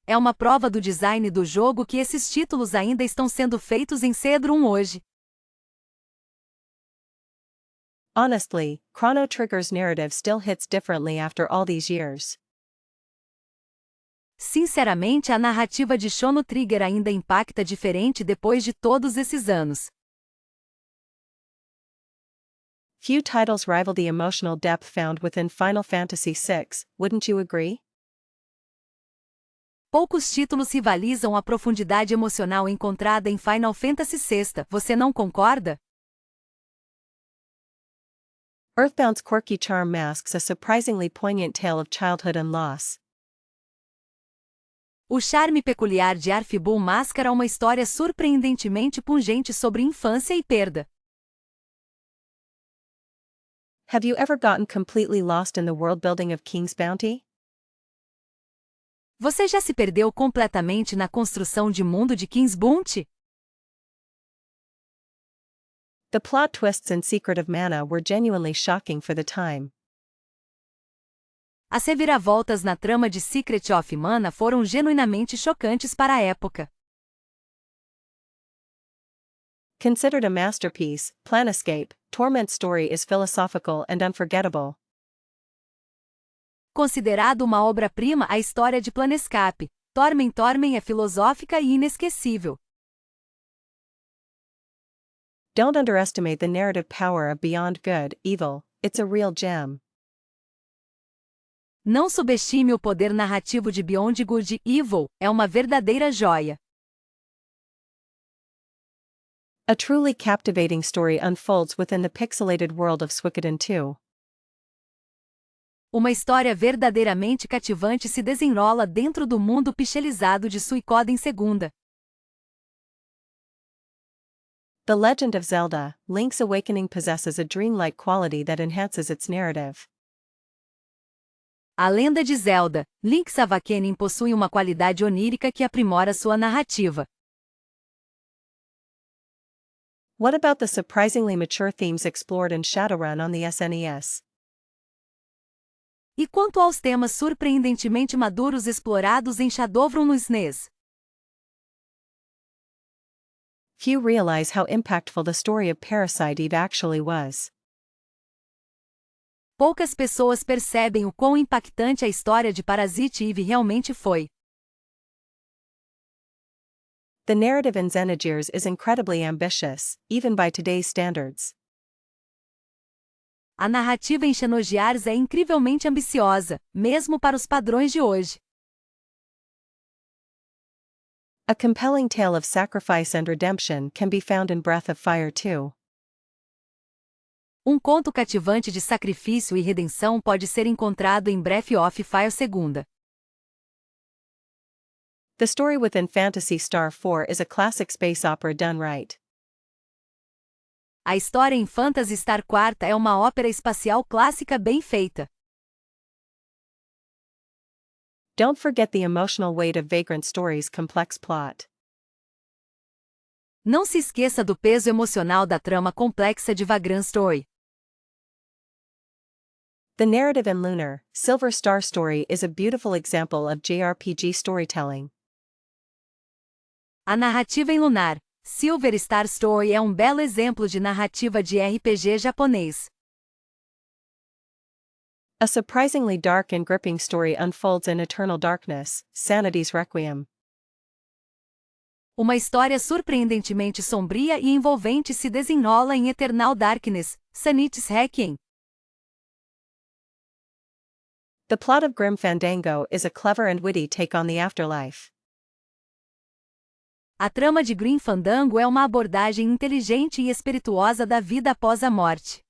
É uma prova do design do jogo que esses títulos ainda estão sendo feitos em speedrun hoje. Honestly, Chrono Trigger's narrative still hits differently after all these years. Sinceramente, a narrativa de Chrono Trigger ainda impacta diferente depois de todos esses anos. Few titles rival the emotional depth found within Final Fantasy VI, wouldn't you agree? Poucos títulos rivalizam a profundidade emocional encontrada em Final Fantasy VI, você não concorda? Earthbound's quirky charm masks a surprisingly poignant tale of childhood and loss. O charme peculiar de Arfibul mascara uma história surpreendentemente pungente sobre infância e perda. Have you ever gotten completely lost in the world building of King's Bounty? Você já se perdeu completamente na construção de mundo de King's Bounty? The plot twists in Secret of Mana were genuinely shocking for the time. As reviravoltas na trama de Secret of Mana foram genuinamente chocantes para a época. Considered a masterpiece, Planescape, Torment's story is philosophical and unforgettable. Considerado uma obra-prima, a história de Planescape, Torment é filosófica e inesquecível. Don't underestimate the narrative power of Beyond Good, Evil, it's a real gem. Não subestime o poder narrativo de Beyond Good e Evil, é uma verdadeira joia. A truly captivating story unfolds within the pixelated world of Suikoden 2. Uma história verdadeiramente cativante se desenrola dentro do mundo pixelizado de Suikoden 2. The Legend of Zelda, Link's Awakening possesses a dreamlike quality that enhances its narrative. A lenda de Zelda, Link's Awakening possui uma qualidade onírica que aprimora sua narrativa. What about the surprisingly mature themes explored in Shadowrun on the SNES? E quanto aos temas surpreendentemente maduros explorados em Shadowrun no SNES? Few realize how impactful the story of Parasite Eve actually was. Poucas pessoas percebem o quão impactante a história de Parasite Eve realmente foi. The narrative in Xenogears is incredibly ambitious, even by today's standards. A narrativa em Xenogears é incrivelmente ambiciosa, mesmo para os padrões de hoje. A compelling tale of sacrifice and redemption can be found in Breath of Fire 2. Conto cativante de sacrifício e redenção pode ser encontrado em Breath of Fire 2. The story within Phantasy Star 4 is a classic space opera done right. A história em Phantasy Star 4 é uma ópera espacial clássica bem feita. Don't forget the emotional weight of Vagrant Story's complex plot. Não se esqueça do peso emocional da trama complexa de Vagrant Story. The narrative in Lunar, Silver Star Story is a beautiful example of JRPG storytelling. A narrativa em Lunar, Silver Star Story é um belo exemplo de narrativa de RPG japonês. A surprisingly dark and gripping story unfolds in Eternal Darkness, Sanity's Requiem. Uma história surpreendentemente sombria e envolvente se desenrola em Eternal Darkness, Sanity's Requiem. The plot of Grim Fandango is a clever and witty take on the afterlife. A trama de Grim Fandango é uma abordagem inteligente e espirituosa da vida após a morte.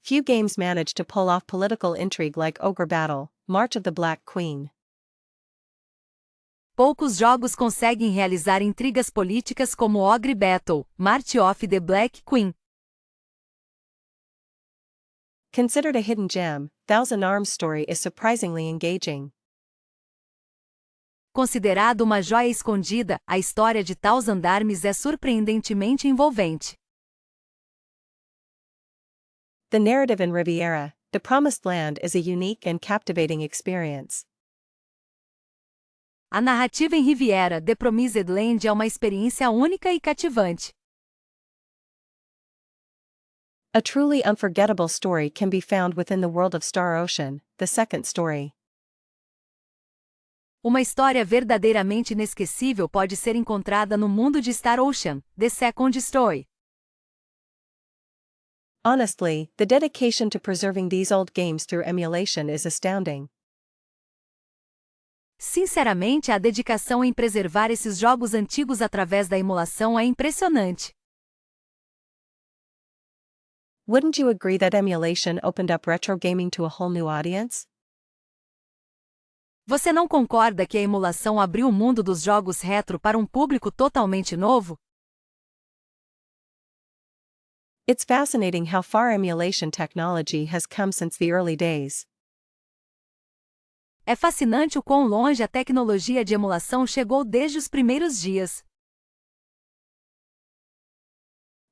Few games manage to pull off political intrigue like Ogre Battle, March of the Black Queen. Poucos jogos conseguem realizar intrigas políticas como Ogre Battle, March of the Black Queen. Considered a hidden gem, Thousand Arms story is surprisingly engaging. Considerado uma joia escondida, a história de Thousand Arms é surpreendentemente envolvente. The narrative in Riviera, The Promised Land is a unique and captivating experience. A narrativa em Riviera, The Promised Land é uma experiência única e cativante. A truly unforgettable story can be found within the world of Star Ocean, the second story. Uma história verdadeiramente inesquecível pode ser encontrada no mundo de Star Ocean, The Second Story. Honestly, the dedication to preserving these old games through emulation is astounding. Sinceramente, a dedicação em preservar esses jogos antigos através da emulação é impressionante. Wouldn't you agree that emulation opened up retro gaming to a whole new audience? Você não concorda que a emulação abriu o mundo dos jogos retro para um público totalmente novo? It's fascinating how far emulation technology has come since the early days. É fascinante o quão longe a tecnologia de emulação chegou desde os primeiros dias.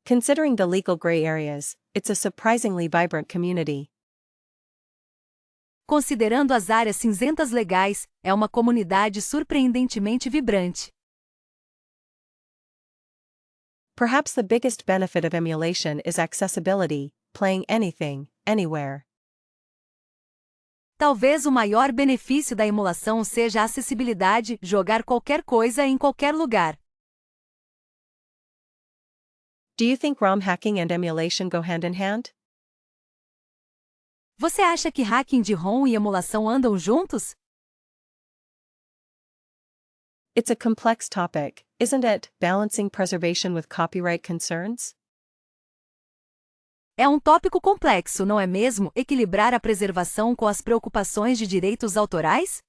Considering the legal gray areas, it's a surprisingly vibrant community. Considerando as áreas cinzentas legais, é uma comunidade surpreendentemente vibrante. Perhaps the biggest benefit of emulation is accessibility, playing anything, anywhere. Talvez o maior benefício da emulação seja a acessibilidade, jogar qualquer coisa em qualquer lugar. Do you think ROM hacking and emulation go hand in hand? Você acha que hacking de ROM e emulação andam juntos? It's a complex topic, isn't it, balancing preservation with copyright concerns? É um tópico complexo, não é mesmo, equilibrar a preservação com as preocupações de direitos autorais?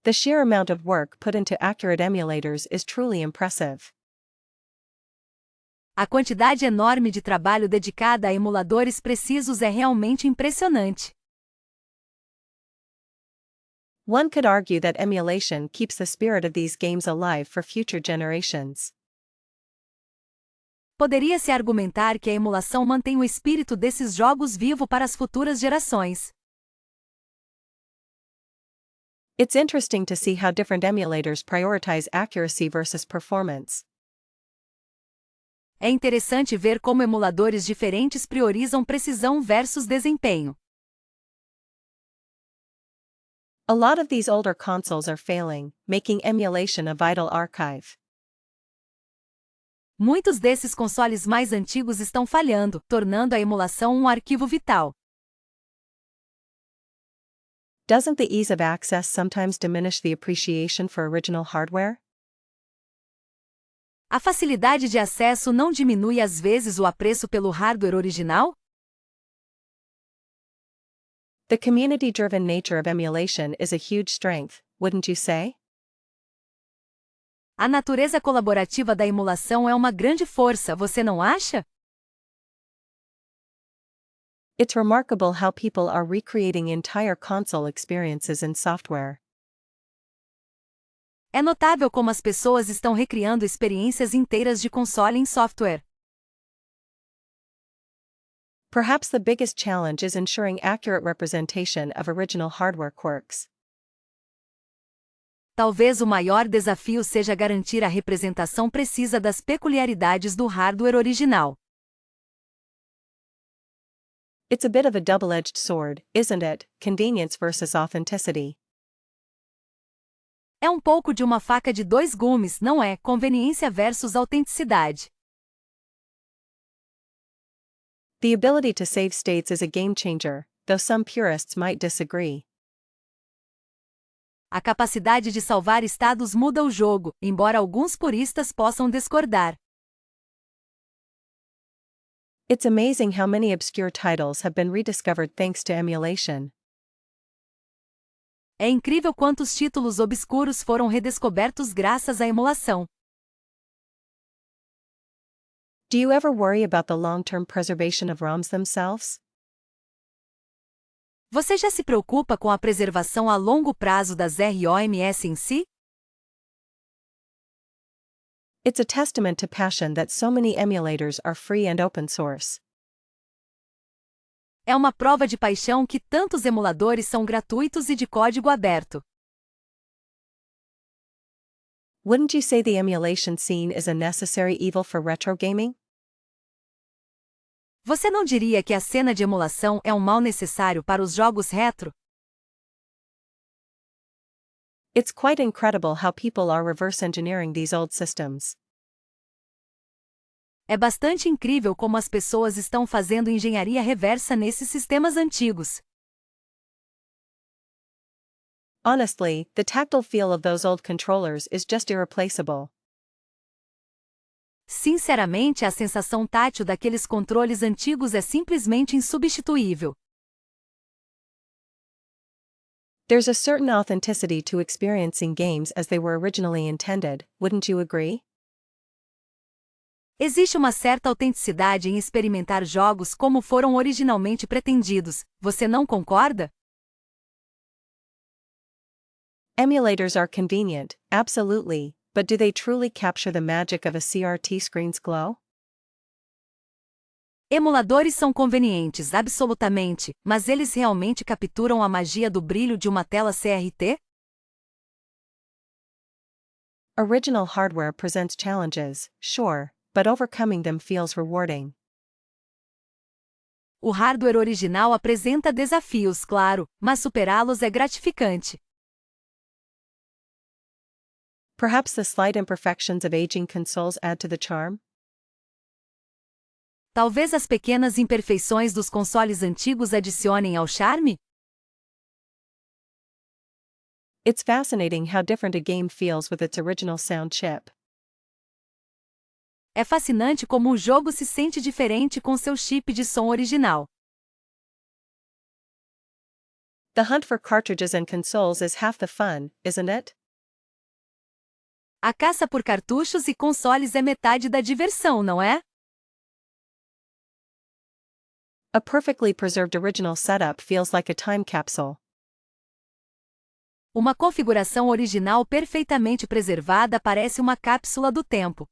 The sheer amount of work put into accurate emulators is truly impressive. A quantidade enorme de trabalho dedicada a emuladores precisos é realmente impressionante. One could argue that emulation keeps the spirit of these games alive for future generations. Poderia-se argumentar que a emulação mantém o espírito desses jogos vivo para as futuras gerações. It's interesting to see how different emulators prioritize accuracy versus performance. É interessante ver como emuladores diferentes priorizam precisão versus desempenho. A lot of these older consoles are failing, making emulation a vital archive. Muitos desses consoles mais antigos estão falhando, tornando a emulação um arquivo vital. Doesn't the ease of access sometimes diminish the appreciation for original hardware? A facilidade de acesso não diminui às vezes o apreço pelo hardware original? The community-driven nature of emulation is a huge strength, wouldn't you say? A natureza colaborativa da emulação é uma grande força, você não acha? It's remarkable how people are recreating entire console experiences in software. É notável como as pessoas estão recriando experiências inteiras de console em software. Perhaps the biggest challenge is ensuring accurate representation of original hardware quirks. Talvez o maior desafio seja garantir a representação precisa das peculiaridades do hardware original. It's a bit of a double-edged sword, isn't it? Convenience versus authenticity. É um pouco de uma faca de dois gumes, não é? Conveniência versus autenticidade. The ability to save states is a game changer, though some purists might disagree. A capacidade de salvar estados muda o jogo, embora alguns puristas possam discordar. It's amazing how many obscure titles have been rediscovered thanks to emulation. É incrível quantos títulos obscuros foram redescobertos graças à emulação. Do you ever worry about the long-term preservation of ROMs themselves? Você já se preocupa com a preservação a longo prazo das ROMs em si? It's a testament to passion that so many emulators are free and open source. É uma prova de paixão que tantos emuladores são gratuitos e de código aberto. Wouldn't you say the emulation scene is a necessary evil for retro gaming? Você não diria que a cena de emulação é um mal necessário para os jogos retro? It's quite incredible how people are reverse engineering these old systems. É bastante incrível como as pessoas estão fazendo engenharia reversa nesses sistemas antigos. Honestly, the tactile feel of those old controllers is just irreplaceable. Sinceramente, a sensação tátil daqueles controles antigos é simplesmente insubstituível. There's a certain authenticity to experiencing games as they were originally intended, wouldn't you agree? Existe uma certa autenticidade em experimentar jogos como foram originalmente pretendidos, você não concorda? Emulators are convenient, absolutely, but do they truly capture the magic of a CRT screen's glow? Emuladores são convenientes, absolutamente, mas eles realmente capturam a magia do brilho de uma tela CRT? Original hardware presents challenges, sure, but overcoming them feels rewarding. O hardware original apresenta desafios, claro, mas superá-los é gratificante. Perhaps the slight imperfections of aging consoles add to the charm? Talvez as pequenas imperfeições dos consoles antigos adicionem ao charme? It's fascinating how different a game feels with its original sound chip. É fascinante como o jogo se sente diferente com seu chip de som original. The hunt for cartridges and consoles is half the fun, isn't it? A caça por cartuchos e consoles é metade da diversão, não é? A perfectly preserved original setup feels like a time capsule. Uma configuração original perfeitamente preservada parece uma cápsula do tempo.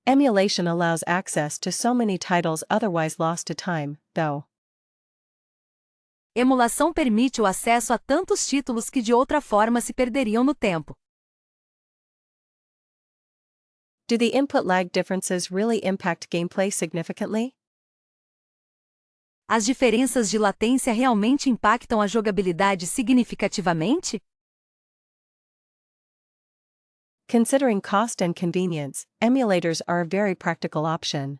Emulation allows access to so many titles otherwise lost to time, though. Emulação permite o acesso a tantos títulos que de outra forma se perderiam no tempo. Do the input lag differences really impact gameplay significantly? As diferenças de latência realmente impactam a jogabilidade significativamente? Considering cost and convenience, emulators are a very practical option.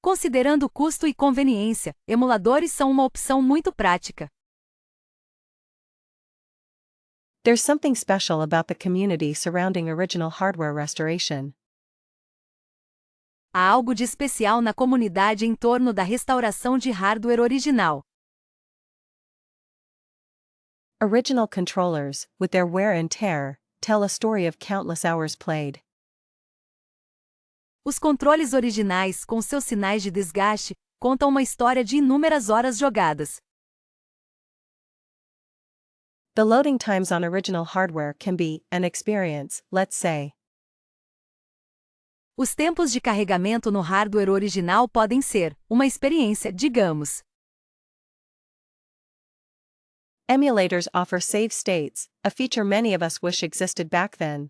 Considerando custo e conveniência, emuladores são uma opção muito prática. There's something special about the community surrounding original hardware restoration. Há algo de especial na comunidade em torno da restauração de hardware original. Original controllers, with their wear and tear, tell a story of countless hours played. Os controles originais, com seus sinais de desgaste, contam uma história de inúmeras horas jogadas. The loading times on original hardware can be an experience, let's say. Os tempos de carregamento no hardware original podem ser uma experiência, digamos. Emulators offer save states, a feature many of us wish existed back then.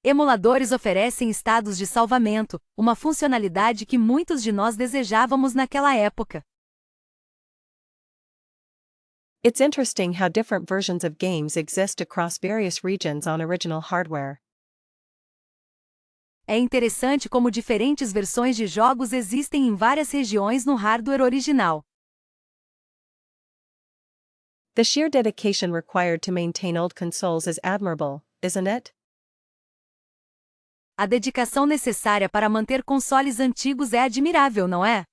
Emuladores oferecem estados de salvamento, uma funcionalidade que muitos de nós desejávamos naquela época. It's interesting how different versions of games exist across various regions on original hardware. É interessante como diferentes versões de jogos existem em várias regiões no hardware original. The sheer dedication required to maintain old consoles is admirable, isn't it? A dedicação necessária para manter consoles antigos é admirável, não é?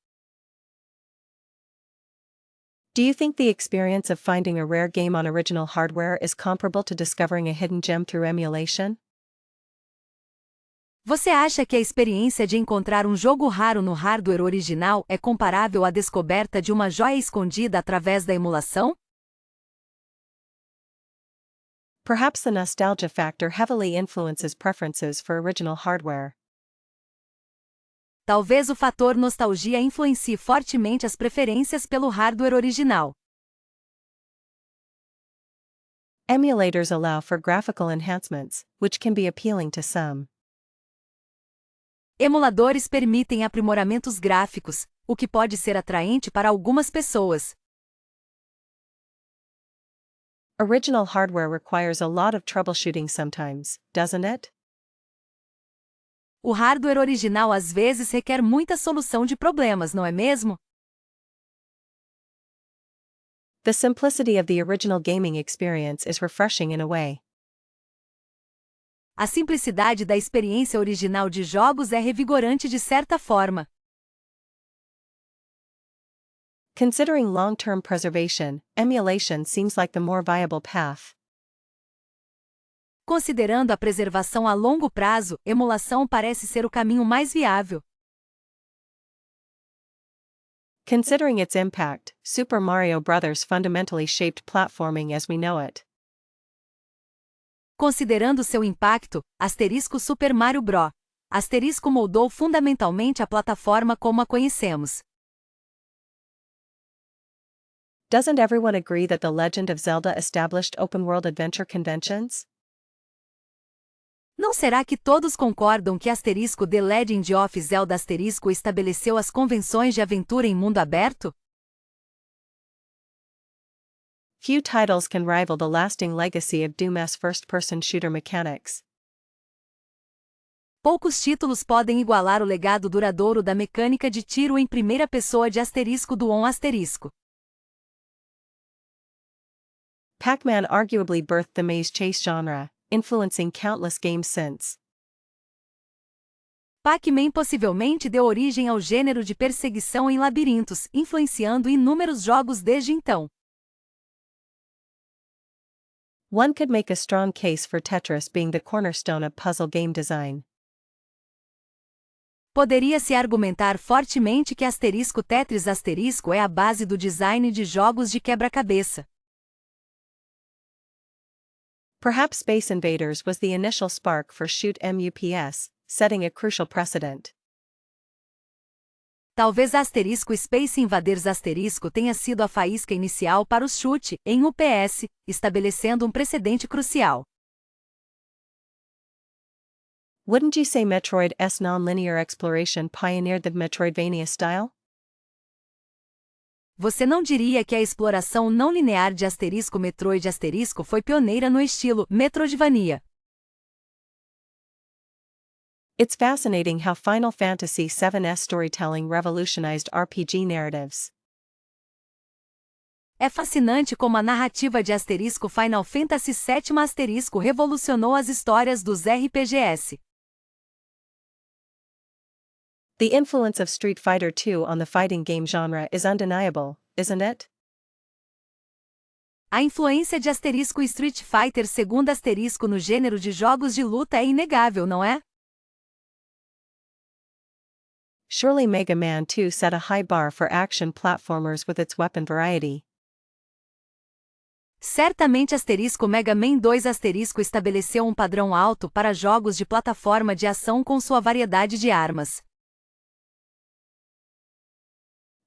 Do you think the experience of finding a rare game on original hardware is comparable to discovering a hidden gem through emulation? Você acha que a experiência de encontrar um jogo raro no hardware original é comparável à descoberta de uma joia escondida através da emulação? Perhaps the nostalgia factor heavily influences preferences for original hardware. Talvez o fator nostalgia influencie fortemente as preferências pelo hardware original. Emulators allow for graphical enhancements, which can be appealing to some. Emuladores permitem aprimoramentos gráficos, o que pode ser atraente para algumas pessoas. Original hardware requires a lot of troubleshooting sometimes, doesn't it? O hardware original às vezes requer muita solução de problemas, não é mesmo? The simplicity of the original gaming experience is refreshing in a way. A simplicidade da experiência original de jogos é revigorante de certa forma. Considering long-term preservation, emulation seems like the more viable path. Considerando a preservação a longo prazo, emulação parece ser o caminho mais viável. Considering its impact, Super Mario Bros. Fundamentally shaped platforming as we know it. Considerando seu impacto, Super Mario Bros. Moldou fundamentalmente a plataforma como a conhecemos. Doesn't everyone agree that The Legend of Zelda established open-world adventure conventions? Não será que todos concordam que The Legend of Zelda estabeleceu as convenções de aventura em mundo aberto? Few titles can rival the lasting legacy of Doom's first-person shooter mechanics. Poucos títulos podem igualar o legado duradouro da mecânica de tiro em primeira pessoa de do On *. Pac-Man arguably birthed the maze chase genre, influencing countless games since. Pac-Man possivelmente deu origem ao gênero de perseguição em labirintos, influenciando inúmeros jogos desde então. One could make a strong case for Tetris being the cornerstone of puzzle game design. Poderia-se argumentar fortemente que Tetris é a base do design de jogos de quebra-cabeça. Perhaps Space Invaders was the initial spark for Shoot 'em Ups, setting a crucial precedent. Talvez Space Invaders tenha sido a faísca inicial para o chute em UPS, estabelecendo um precedente crucial. Wouldn't you say Metroid's non-linear exploration pioneered the Metroidvania style? Você não diria que a exploração não linear de Metroid foi pioneira no estilo Metroidvania? It's fascinating how Final Fantasy VII's storytelling revolutionized RPG narratives. É fascinante como a narrativa de Final Fantasy VII revolucionou as histórias dos RPGs. The influence of Street Fighter II on the fighting game genre is undeniable, isn't it? A influência de Street Fighter II no gênero de jogos de luta é inegável, não é? Surely Mega Man 2 set a high bar for action platformers with its weapon variety. Certamente Mega Man 2 estabeleceu um padrão alto para jogos de plataforma de ação com sua variedade de armas.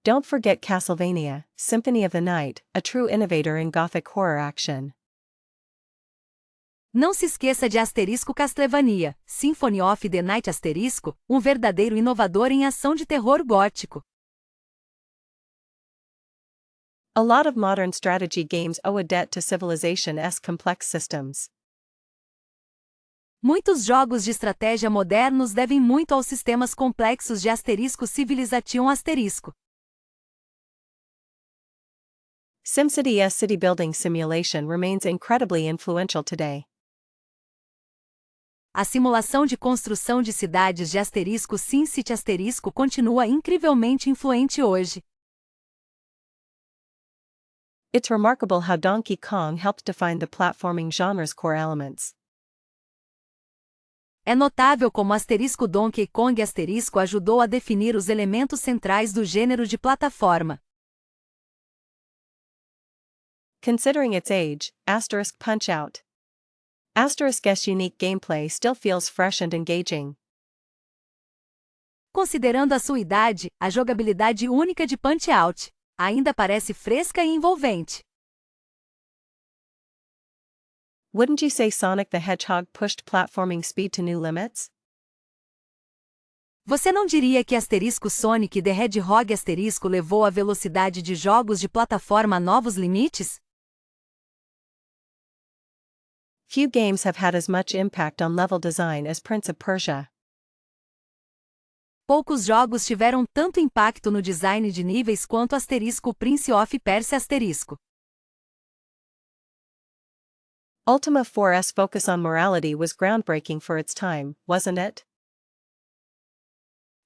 Don't forget Castlevania, Symphony of the Night, a true innovator in gothic horror action. Não se esqueça de Castlevania, Symphony of the Night um verdadeiro inovador em ação de terror gótico. A lot of modern strategy games owe a debt to Civilization's complex systems. Muitos jogos de estratégia modernos devem muito aos sistemas complexos de Civilization *. SimCity's city building simulation remains incredibly influential today. A simulação de construção de cidades de SimCity continua incrivelmente influente hoje. It's remarkable how Donkey Kong helped define the platforming genre's core elements. É notável como Donkey Kong ajudou a definir os elementos centrais do gênero de plataforma. Considering its age, Punch-Out! ***''s unique gameplay still feels fresh and engaging. Considerando a sua idade, a jogabilidade única de Punch-Out! Ainda parece fresca e envolvente. Wouldn't you say Sonic the Hedgehog pushed platforming speed to new limits? Você não diria que asterisco Sonic the Hedgehog asterisco levou a velocidade de jogos de plataforma a novos limites? Few games have had as much impact on level design as Prince of Persia. Poucos jogos tiveram tanto impacto no design de níveis quanto asterisco Prince of Persia asterisco. Ultima 4's focus on morality was groundbreaking for its time, wasn't it?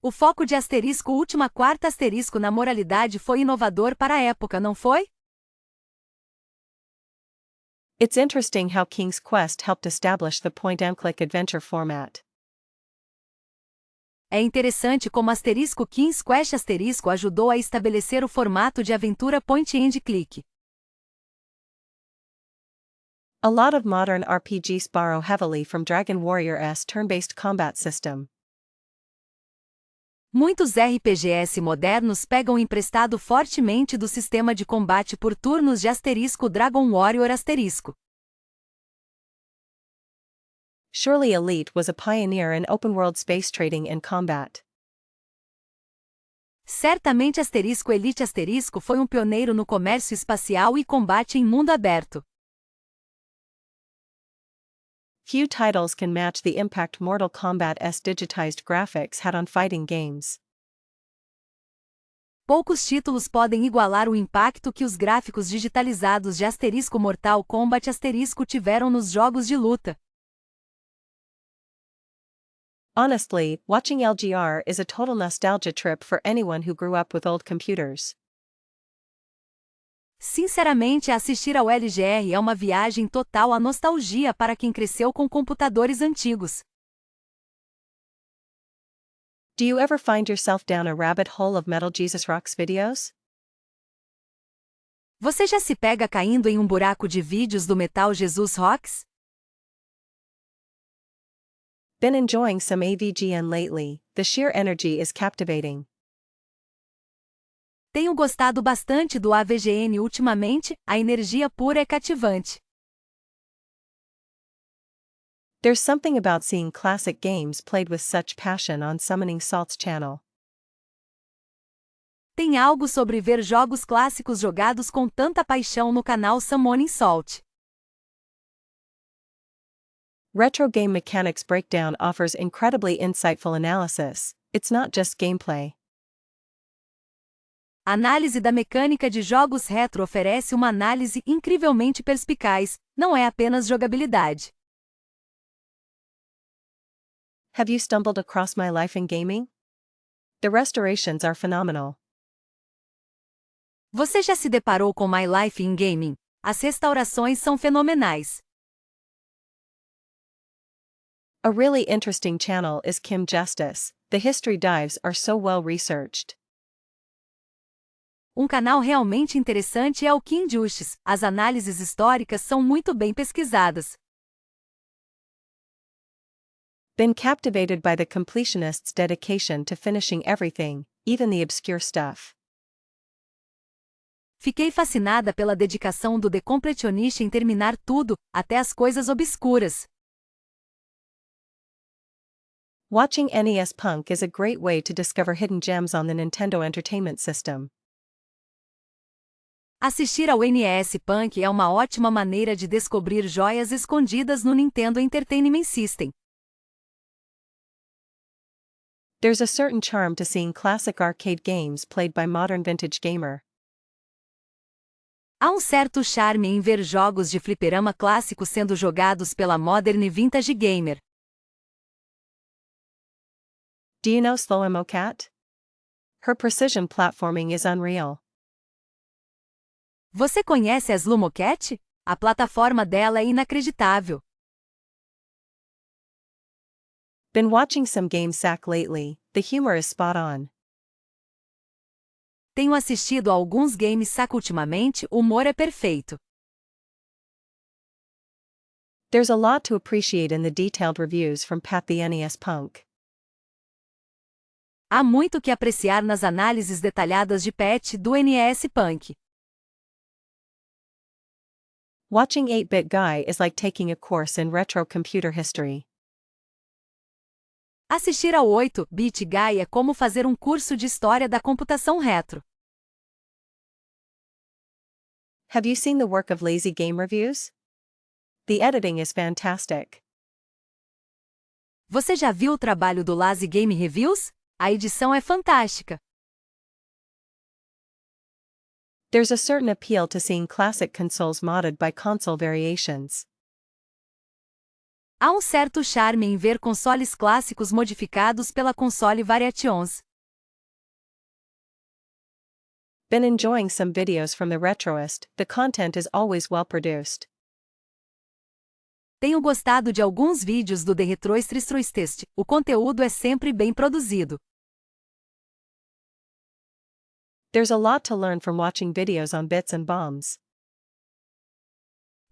O foco de asterisco Última Quarta asterisco na moralidade foi inovador para a época, não foi? It's interesting how King's Quest helped establish the point-and-click adventure format. É interessante como asterisco King's Quest asterisco ajudou a estabelecer o formato de aventura point-and-click. A lot of modern RPGs borrow heavily from Dragon Warrior's turn-based combat system. Muitos RPGs modernos pegam emprestado fortemente do sistema de combate por turnos de asterisco Dragon Warrior asterisco. Surely Elite was a pioneer in open-world space trading and combat. Certamente asterisco Elite asterisco foi um pioneiro no comércio espacial e combate em mundo aberto. Few titles can match the impact Mortal Kombat's digitized graphics had on fighting games. Poucos títulos podem igualar o impacto que os gráficos digitalizados de asterisco Mortal Kombat asterisco tiveram nos jogos de luta. Honestly, watching LGR is a total nostalgia trip for anyone who grew up with old computers. Sinceramente, assistir ao LGR é uma viagem total à nostalgia para quem cresceu com computadores antigos. Do you ever find yourself down a rabbit hole of Metal Jesus Rocks videos? Você já se pega caindo em um buraco de vídeos do Metal Jesus Rocks? Been enjoying some AVGN lately, the sheer energy is captivating. Tenho gostado bastante do AVGN ultimamente, a energia pura é cativante. There's something about seeing classic games played with such passion on Summoning Salt's channel. Tem algo sobre ver jogos clássicos jogados com tanta paixão no canal Summoning Salt. Retro Game Mechanics Breakdown offers incredibly insightful analysis, it's not just gameplay. A análise da mecânica de jogos retro oferece uma análise incrivelmente perspicaz, não é apenas jogabilidade. Have you stumbled across My Life in Gaming? The restorations are phenomenal. Você já se deparou com My Life in Gaming? As restaurações são fenomenais. A really interesting channel is Kim Justice, the history dives are so well researched. Um canal realmente interessante é o Kim Justice, as análises históricas são muito bem pesquisadas. Been captivated by the completionist's dedication to finishing everything, even the obscure stuff. Fiquei fascinada pela dedicação do The Completionist em terminar tudo, até as coisas obscuras. Watching NES Punk is a great way to discover hidden gems on the Nintendo Entertainment System. Assistir ao NES Punk é uma ótima maneira de descobrir joias escondidas no Nintendo Entertainment System. There's a certain charm to seeing classic arcade games played by modern vintage gamer. Há um certo charme em ver jogos de fliperama clássico sendo jogados pela Modern Vintage Gamer. Do you know Slow Mo Cat? Her precision platforming is unreal. Você conhece a Slumocat? A plataforma dela é inacreditável. Been watching some GameSack lately, the humor is spot on. Tenho assistido a alguns games saco ultimamente, o humor é perfeito. There's a lot to appreciate in the detailed reviews from Pat the NES Punk. Há muito que apreciar nas análises detalhadas de Pat do NES Punk. Watching 8-Bit Guy is like taking a course in retro computer history. Assistir ao 8-Bit Guy é como fazer um curso de história da computação retro. Have you seen the work of Lazy Game Reviews? The editing is fantastic. Você já viu o trabalho do Lazy Game Reviews? A edição é fantástica. There's a certain appeal to seeing classic consoles modded by console variations. Há um certo charme em ver consoles clássicos modificados pela console variations. Been enjoying some videos from the Retroist, the content is always well produced. Tenho gostado de alguns vídeos do The Retroist. O conteúdo é sempre bem produzido. There's a lot to learn from watching videos on bits and bombs.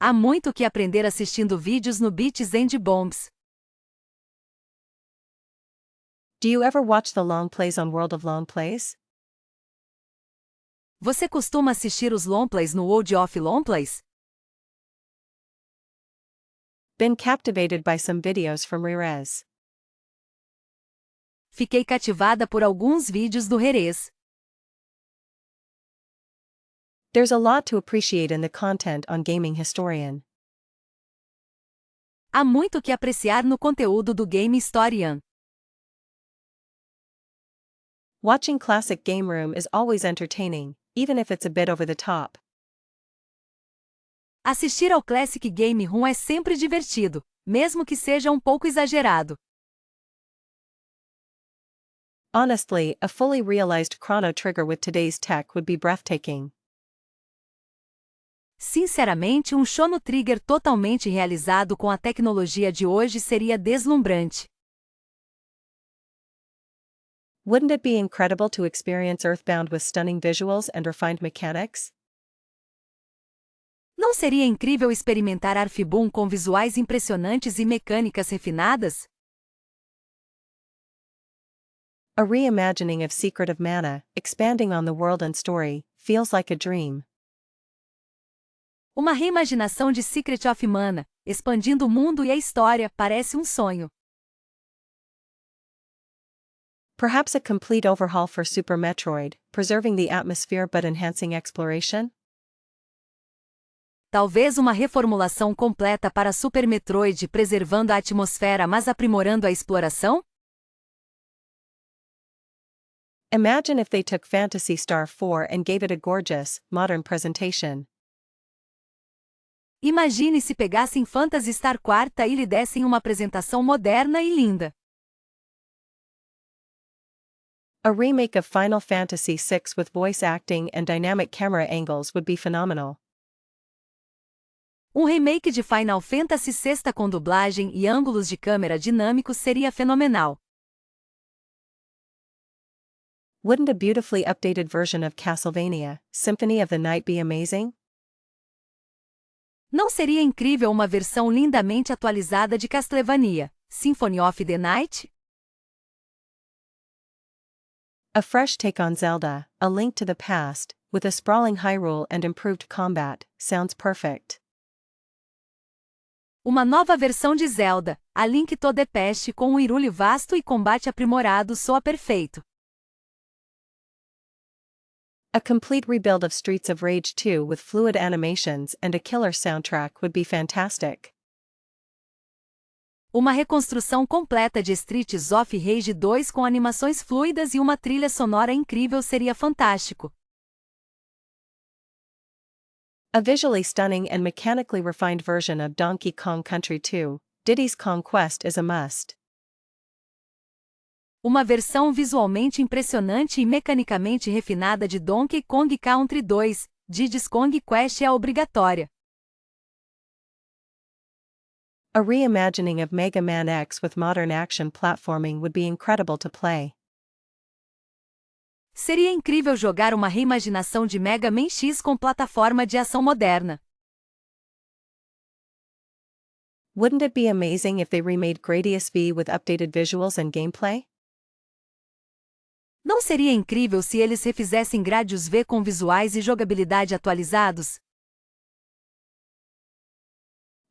Há muito o que aprender assistindo vídeos no Bits and Bombs. Do you ever watch the long plays on World of Long Plays? Você costuma assistir os longplays no World of Longplays? Been captivated by some videos from Rerez. Fiquei cativada por alguns vídeos do Rerez. There's a lot to appreciate in the content on Gaming Historian. Há muito o que apreciar no conteúdo do Game Historian. Watching classic game room is always entertaining, even if it's a bit over the top. Assistir ao Classic Game Room é sempre divertido, mesmo que seja um pouco exagerado. Honestly, a fully realized Chrono Trigger with today's tech would be breathtaking. Sinceramente, um Chrono Trigger totalmente realizado com a tecnologia de hoje seria deslumbrante. Wouldn't it be incredible to experience Earthbound with stunning visuals and refined mechanics? Não seria incrível experimentar Earthbound com visuais impressionantes e mecânicas refinadas? A reimagining of Secret of Mana, expanding on the world and story, feels like a dream. Uma reimaginação de Secret of Mana, expandindo o mundo e a história, parece um sonho. Perhaps a complete overhaul for Super Metroid, preserving the atmosphere but enhancing exploration? Talvez uma reformulação completa para Super Metroid, preservando a atmosfera mas aprimorando a exploração? Imagine if they took Phantasy Star 4 and gave it a gorgeous, modern presentation. Imagine se pegassem Phantasy Star 4 e lhe dessem uma apresentação moderna e linda. A remake of Final Fantasy VI with voice acting and dynamic camera angles would be phenomenal. Um remake de Final Fantasy VI com dublagem e ângulos de câmera dinâmicos seria fenomenal. Wouldn't a beautifully updated version of Castlevania, Symphony of the Night be amazing? Não seria incrível uma versão lindamente atualizada de Castlevania, Symphony of the Night? A fresh take on Zelda, A Link to the Past, with a sprawling Hyrule and improved combat, sounds perfect. Uma nova versão de Zelda, A Link to the Past com um Hyrule vasto e combate aprimorado soa perfeito. A complete rebuild of Streets of Rage 2 with fluid animations and a killer soundtrack would be fantastic. Uma reconstrução completa de Streets of Rage 2 com animações fluidas e uma trilha sonora incrível seria fantástico. A visually stunning and mechanically refined version of Donkey Kong Country 2, Diddy's Kong Quest is a must. Uma versão visualmente impressionante e mecanicamente refinada de Donkey Kong Country 2, Diddy's Kong Quest é obrigatória. A reimagining of Mega Man X with modern action platforming would be incredible to play. Seria incrível jogar uma reimaginação de Mega Man X com plataforma de ação moderna. Wouldn't it be amazing if they remade Gradius V with updated visuals and gameplay? Não seria incrível se eles refizessem Gradius V com visuais e jogabilidade atualizados?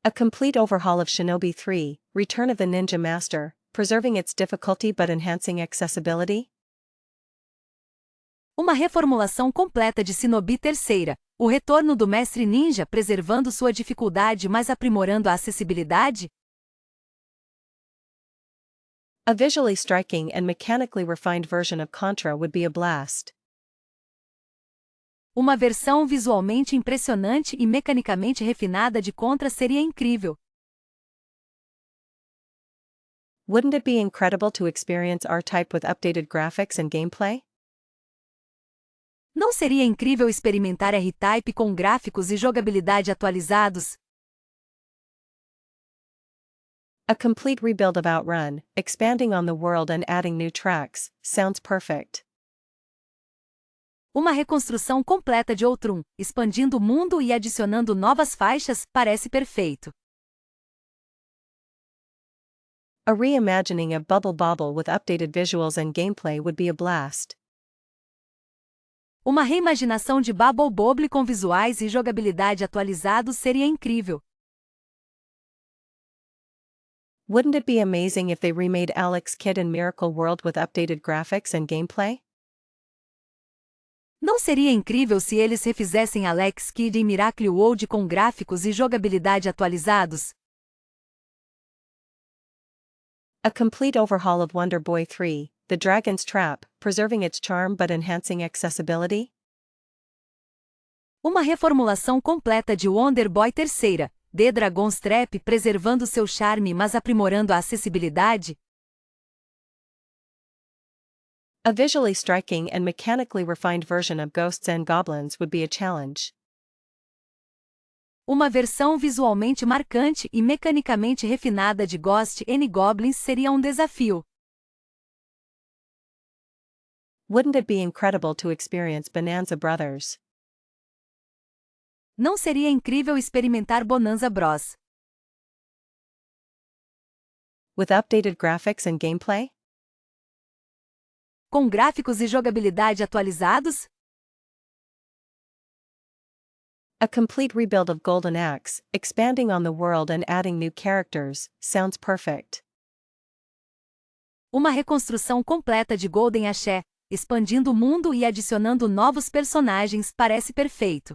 A complete overhaul of Shinobi 3, Return of the Ninja Master, preserving its difficulty but enhancing accessibility? Uma reformulação completa de Shinobi 3ª, o retorno do Mestre Ninja preservando sua dificuldade mas aprimorando a acessibilidade? A visually striking and mechanically refined version of Contra would be a blast. Uma versão visualmente impressionante e mecanicamente refinada de Contra seria incrível. Wouldn't it be incredible to experience R-Type with updated graphics and gameplay? Não seria incrível experimentar R-Type com gráficos e jogabilidade atualizados? A complete rebuild of Outrun, expanding on the world and adding new tracks, sounds perfect. Uma reconstrução completa de Outrun, expandindo o mundo e adicionando novas faixas, parece perfeito. A reimagining of Bubble Bobble with updated visuals and gameplay would be a blast. Uma reimaginação de Bubble Bobble com visuais e jogabilidade atualizados seria incrível. Wouldn't it be amazing if they remade Alex Kidd in Miracle World with updated graphics and gameplay? Não seria incrível se eles refizessem Alex Kidd em Miracle World com gráficos e jogabilidade atualizados? A complete overhaul of Wonder Boy 3, The Dragon's Trap, preserving its charm but enhancing accessibility? Uma reformulação completa de Wonder Boy 3ª, The Dragon's Trap, preservando seu charme mas aprimorando a acessibilidade? A visually striking and mechanically refined version of Ghosts and Goblins would be a challenge. Uma versão visualmente marcante e mecanicamente refinada de Ghosts and Goblins seria um desafio. Wouldn't it be incredible to experience Bonanza Brothers? Não seria incrível experimentar Bonanza Bros. With updated graphics and gameplay? Com gráficos e jogabilidade atualizados? A complete rebuild of Golden Axe, expanding on the world and adding new characters, sounds perfect. Uma reconstrução completa de Golden Axe, expandindo o mundo e adicionando novos personagens, parece perfeito.